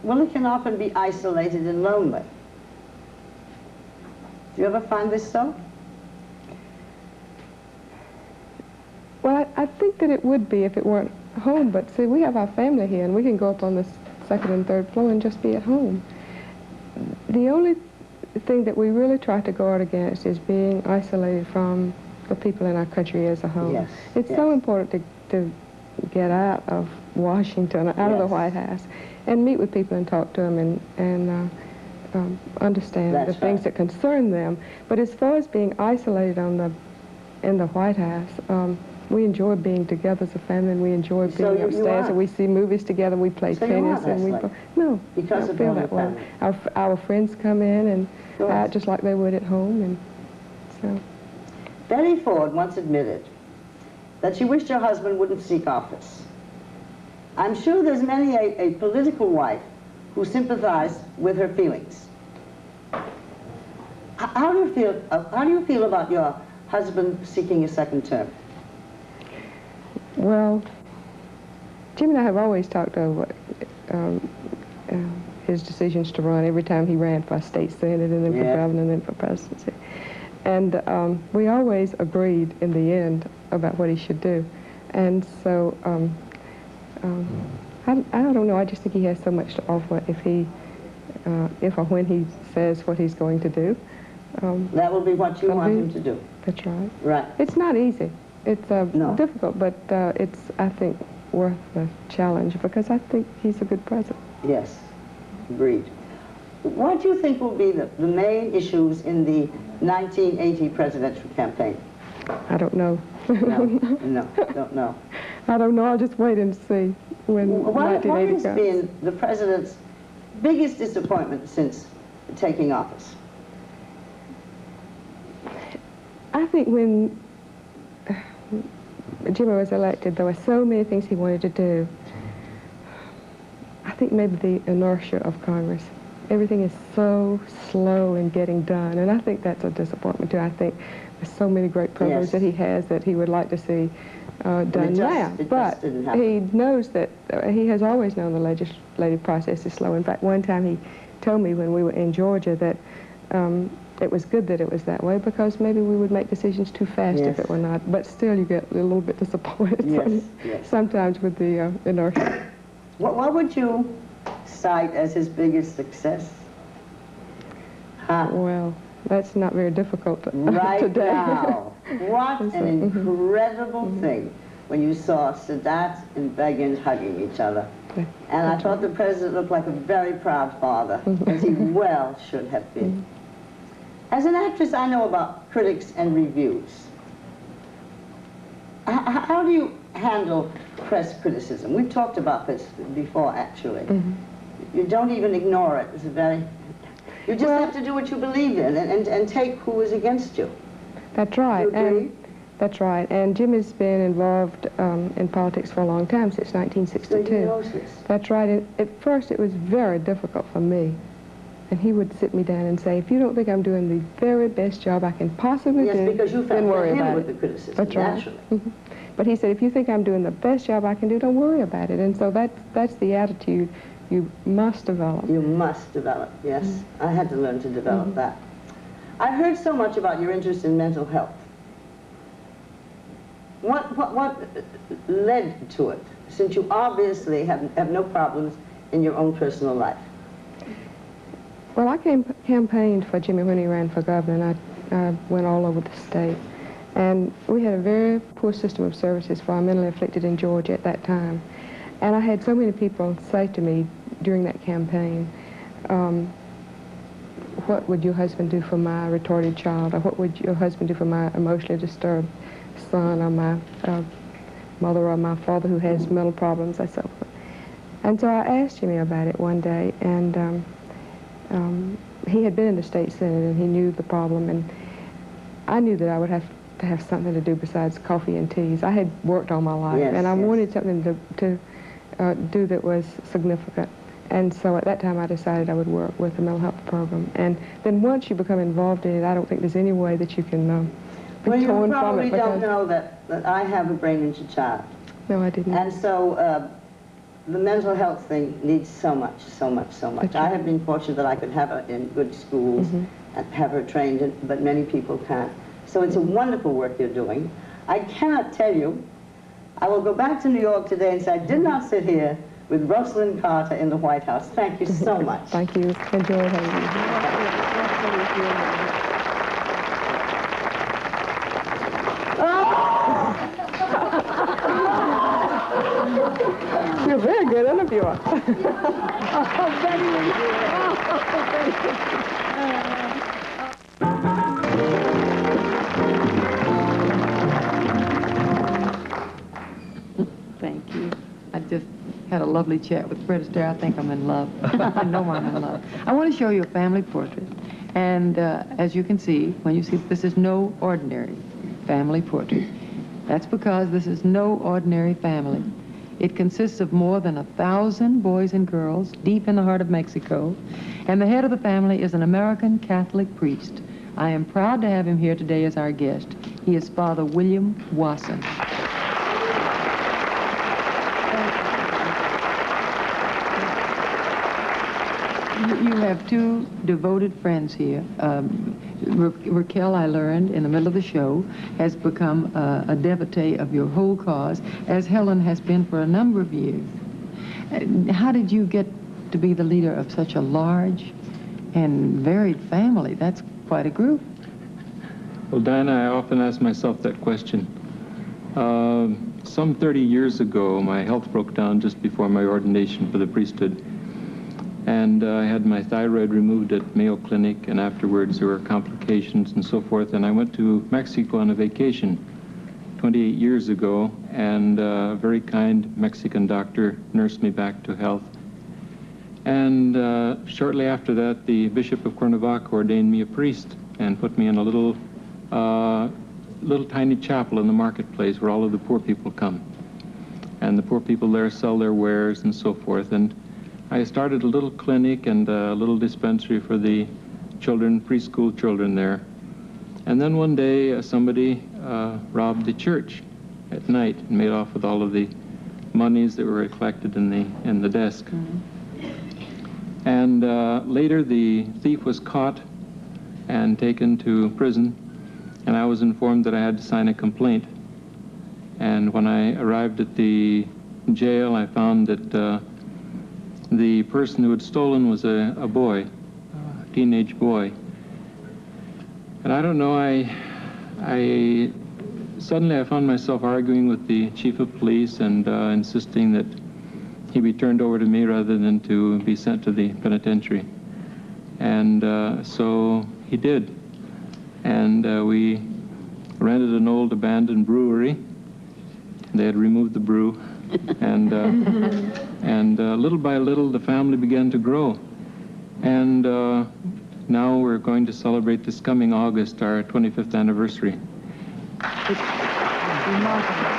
well, it can often be isolated and lonely. Do you ever find this so? Well, I think that it would be if it weren't home, but see, we have our family here, and we can go up on the 2nd and 3rd floor and just be at home. The only thing that we really try to guard against is being isolated from the people in our country as a whole. Yes. It's so important to get out of Washington, out of the White House, and meet with people and talk to them and understand the things that concern them. But as far as being isolated in the White House, we enjoy being together as a family, and we enjoy being upstairs, and we see movies together, we play tennis, and we... No, I don't feel that way. Our friends come in and act just like they would at home, and so... Betty Ford once admitted that she wished her husband wouldn't seek office. I'm sure there's many a political wife who sympathized with her feelings. How do you feel about your husband seeking a 2nd term? Well, Jim and I have always talked over his decisions to run every time he ran for state senate and then for governor and then for presidency. And we always agreed in the end about what he should do. And so I don't know, I just think he has so much to offer if or when he says what he's going to do. That will be what you want him to do. That's right. Right. It's not easy. It's difficult, but it's, I think, worth the challenge because I think he's a good president. Yes, agreed. What do you think will be the main issues in the 1980 presidential campaign? I don't know. No, don't know. I don't know. I'll just wait and see when 1980 What comes. has been the president's biggest disappointment since taking office? I think when Jimmy was elected, there were so many things he wanted to do. I think maybe the inertia of Congress. Everything is so slow in getting done, and I think that's a disappointment too. I think there's so many great programs that he has that he would like to see done now. But he knows that he has always known the legislative process is slow. In fact, one time he told me when we were in Georgia that it was good that it was that way because maybe we would make decisions too fast if it were not. But still, you get a little bit disappointed sometimes with the inertia. What would you cite as his biggest success? Well, that's not very difficult right today. Now. What an incredible thing when you saw Sadat and Begin hugging each other. And I thought the president looked like a very proud father, as he well should have been. As an actress, I know about critics and reviews. How do you handle press criticism? We've talked about this before, actually. You don't even ignore it. It's a very... You just have to do what you believe in and take who is against you. That's right. You agree? And that's right. And Jim has been involved in politics for a long time, since 1962. So he knows this. That's right. And at first, it was very difficult for me. And he would sit me down and say, if you don't think I'm doing the very best job I can possibly do, because you then worry about with it. the criticism, that's right. naturally. But he said, if you think I'm doing the best job I can do, don't worry about it. And so that's the attitude you must develop. You must develop, yes. I had to learn to develop that. I've heard so much about your interest in mental health. What led to it, since you obviously have no problems in your own personal life? Well, I campaigned for Jimmy when he ran for governor, and went all over the state. And we had a very poor system of services for our mentally afflicted in Georgia at that time. And I had so many people say to me during that campaign, what would your husband do for my retarded child? Or what would your husband do for my emotionally disturbed son, or my mother, or my father who has mental problems, and so forth. And so I asked Jimmy about it one day, and he had been in the state senate and he knew the problem, and I knew that I would have to have something to do besides coffee and teas. I had worked all my life, yes, and I yes. wanted something to do that was significant. And so at that time I decided I would work with the mental health program. And then once you become involved in it, I don't think there's any way that you can be well, torn you probably from it. don't know that I have a brain injured child. No, I didn't. And so the mental health thing needs so much, so much, so much. I have been fortunate that I could have her in good schools and have her trained, but many people can't. So it's a wonderful work you're doing. I cannot tell you, I will go back to New York today and say, I did not sit here with Rosalynn Carter in the White House. Thank you so much. Thank you. Enjoy having you. You're a very good interviewer. Oh, Betty was here. Thank you. I just had a lovely chat with Bette Davis. I think I'm in love. I know I'm in love. I want to show you a family portrait. And as you can see, when you see, this is no ordinary family portrait. That's because this is no ordinary family. It consists of more than 1,000 boys and girls deep in the heart of Mexico. And the head of the family is an American Catholic priest. I am proud to have him here today as our guest. He is Father William Wasson. You have two devoted friends here. Raquel, I learned in the middle of the show, has become a devotee of your whole cause, as Helen has been for a number of years. How did you get to be the leader of such a large and varied family? That's quite a group. Well, Dinah, I often ask myself that question. Some 30 years ago, my health broke down just before my ordination for the priesthood. And I had my thyroid removed at Mayo Clinic, and afterwards there were complications and so forth. And I went to Mexico on a vacation 28 years ago, and a very kind Mexican doctor nursed me back to health. And shortly after that, the Bishop of Cuernavaca ordained me a priest and put me in a little tiny chapel in the marketplace where all of the poor people come. And the poor people there sell their wares and so forth. And I started a little clinic and a little dispensary for the children, preschool children there. And then one day somebody robbed the church at night and made off with all of the monies that were collected in the desk. And later the thief was caught and taken to prison, and I was informed that I had to sign a complaint. And when I arrived at the jail, I found that the person who had stolen was a boy, a teenage boy. And I don't know, suddenly I found myself arguing with the chief of police and insisting that he be turned over to me rather than to be sent to the penitentiary. And so he did. And we rented an old abandoned brewery. They had removed the brew. And little by little, the family began to grow. And now we're going to celebrate this coming August, our 25th anniversary. It's remarkable.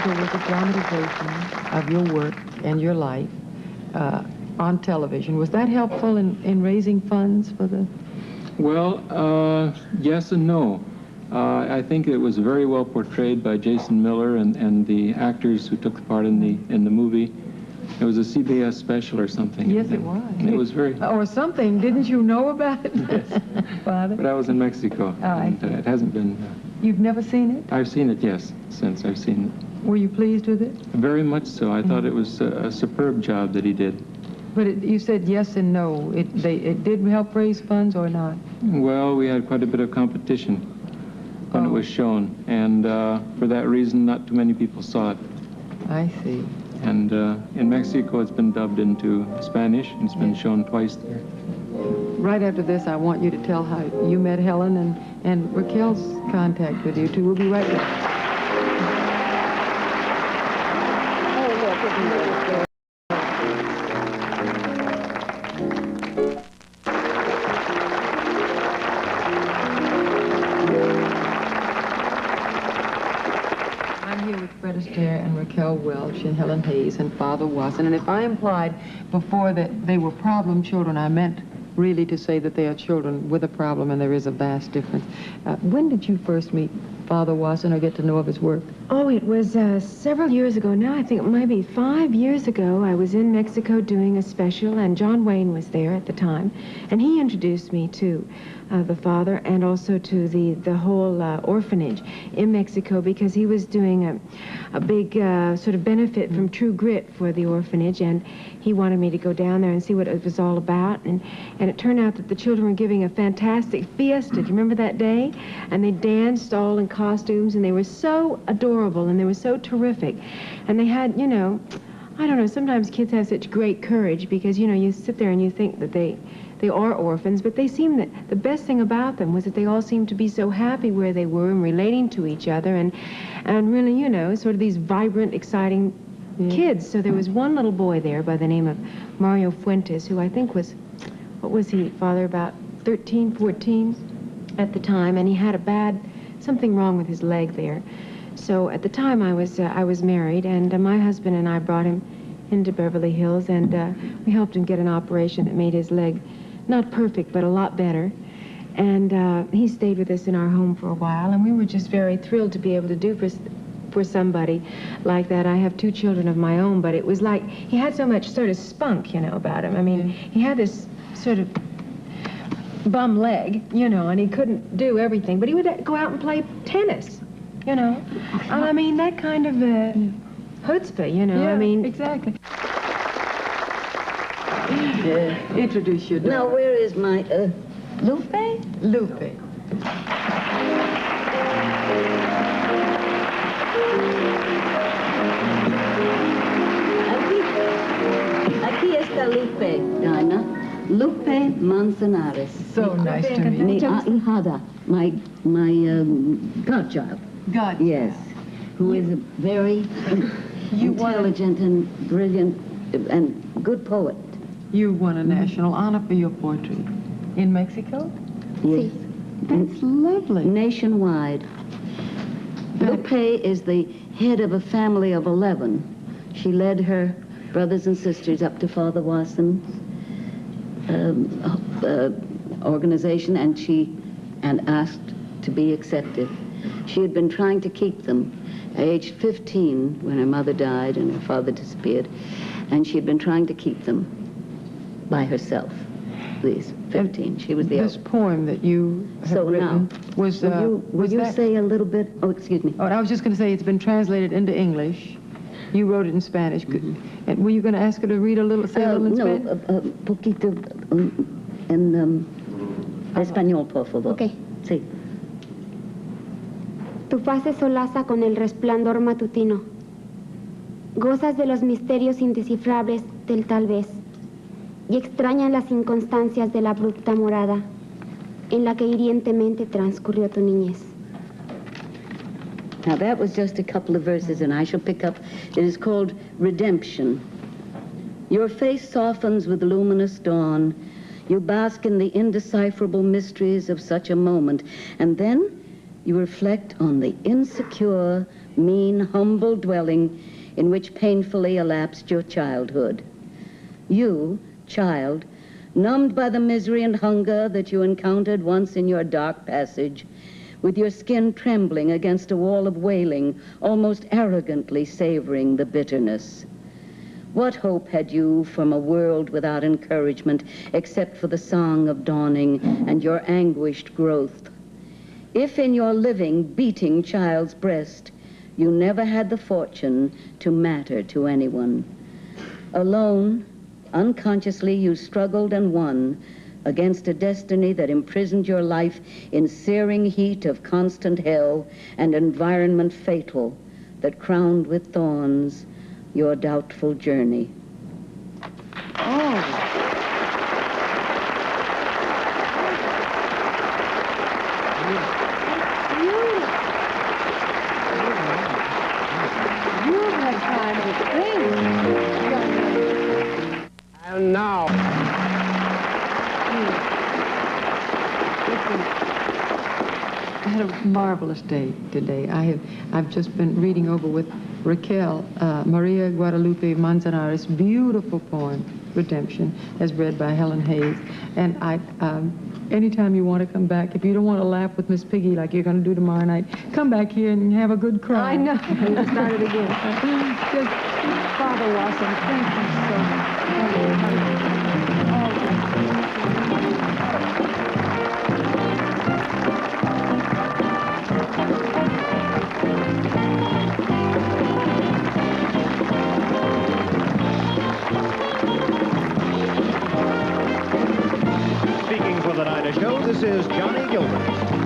There was a dramatization of your work and your life on television. Was that helpful in raising funds for the... Well, yes and no. I think it was very well portrayed by Jason Miller and the actors who took part in the movie. It was a CBS special or something. Yes, it was. And it was very... Or something. Didn't you know about it? Yes. Father? But I was in Mexico. Oh, and it hasn't been... You've never seen it? I've seen it, yes, since I've seen it. Were you pleased with it? Very much so. I thought it was a superb job that he did. But you said yes and no. It did help raise funds or not? Well, we had quite a bit of competition when it was shown, and for that reason, not too many people saw it. I see. And in Mexico, it's been dubbed into Spanish, and it's been shown twice there. Right after this, I want you to tell how you met Helen and Raquel's contact with you two. We'll be right back. I'm here with Bette Davis and Raquel Welch and Helen Hayes and Father Wasson. And if I implied before that they were problem children, I meant really to say that they are children with a problem, and there is a vast difference. When did you first meet Father Wasson or get to know of his work? Oh, it was several years ago now. I think it might be 5 years ago. I was in Mexico doing a special, and John Wayne was there at the time. And he introduced me to the father and also to the whole orphanage in Mexico, because he was doing a big sort of benefit from True Grit for the orphanage, and he wanted me to go down there and see what it was all about. And it turned out that the children were giving a fantastic fiesta. Do you remember that day? And they danced all in costumes, and they were so adorable, and they were so terrific. And they had, you know, I don't know, sometimes kids have such great courage because, you know, you sit there and you think that they are orphans, but they seem that the best thing about them was that they all seemed to be so happy where they were and relating to each other, and really, you know, sort of these vibrant, exciting kids. So there was one little boy there by the name of Mario Fuentes, who I think was, what was he, Father, about 13, 14 at the time, and he had something wrong with his leg there. So at the time I was married, and my husband and I brought him into Beverly Hills, and we helped him get an operation that made his leg not perfect, but a lot better. And he stayed with us in our home for a while, and we were just very thrilled to be able to do for somebody like that. I have 2 children of my own, but it was like he had so much sort of spunk, you know, about him. I mean, he had this sort of bum leg, you know, and he couldn't do everything, but he would go out and play tennis, you know. I mean, that kind of chutzpah, you know. Yeah, I mean, exactly. Introduce your daughter. Now, where is my, Lupe? Lupe. Aquí está Lupe, Dinah. Lupe Manzanares. So nice to meet you. Mi ahijada, my godchild. God. Yes, who is a very intelligent and brilliant and good poet. You won a national honor for your poetry. In Mexico? Yes. That's lovely. Nationwide. Lupe is the head of a family of 11. She led her brothers and sisters up to Father Wasson's organization, and asked to be accepted. She had been trying to keep them. Aged 15 when her mother died and her father disappeared, and she had been trying to keep them by herself. These 15. She was the This poem that you have written was... Would you say a little bit? Oh, excuse me. Oh, I was just going to say it's been translated into English. You wrote it in Spanish. And were you going to ask her to read a little, say a little in Spanish? No, poquito en español, por favor. Ok. Sí. Tu faz se solaza con el resplandor matutino. Gozas de los misterios indescifrables del tal vez y extrañas las inconstancias de la abrupta morada en la que hirientemente transcurrió tu niñez. Now that was just a couple of verses, and I shall pick up. It is called Redemption. Your face softens with luminous dawn. You bask in the indecipherable mysteries of such a moment, and then you reflect on the insecure, mean, humble dwelling in which painfully elapsed your childhood. You, child, numbed by the misery and hunger that you encountered once in your dark passage, with your skin trembling against a wall of wailing, almost arrogantly savoring the bitterness. What hope had you from a world without encouragement except for the song of dawning and your anguished growth? If in your living, beating child's breast, you never had the fortune to matter to anyone, alone, Unconsciously, you struggled and won against a destiny that imprisoned your life in searing heat of constant hell and environment fatal that crowned with thorns your doubtful journey. Oh. You've had time to think. And now. I had a marvelous day today. I've just been reading over with Raquel, Maria Guadalupe Manzanares' beautiful poem, Redemption, as read by Helen Hayes. And anytime you want to come back, if you don't want to laugh with Miss Piggy like you're going to do tomorrow night, come back here and have a good cry. I know. We started again. Just, Father Wasson, thank you so much. Speaking for the Dinah Show, this is Johnny Gilbert.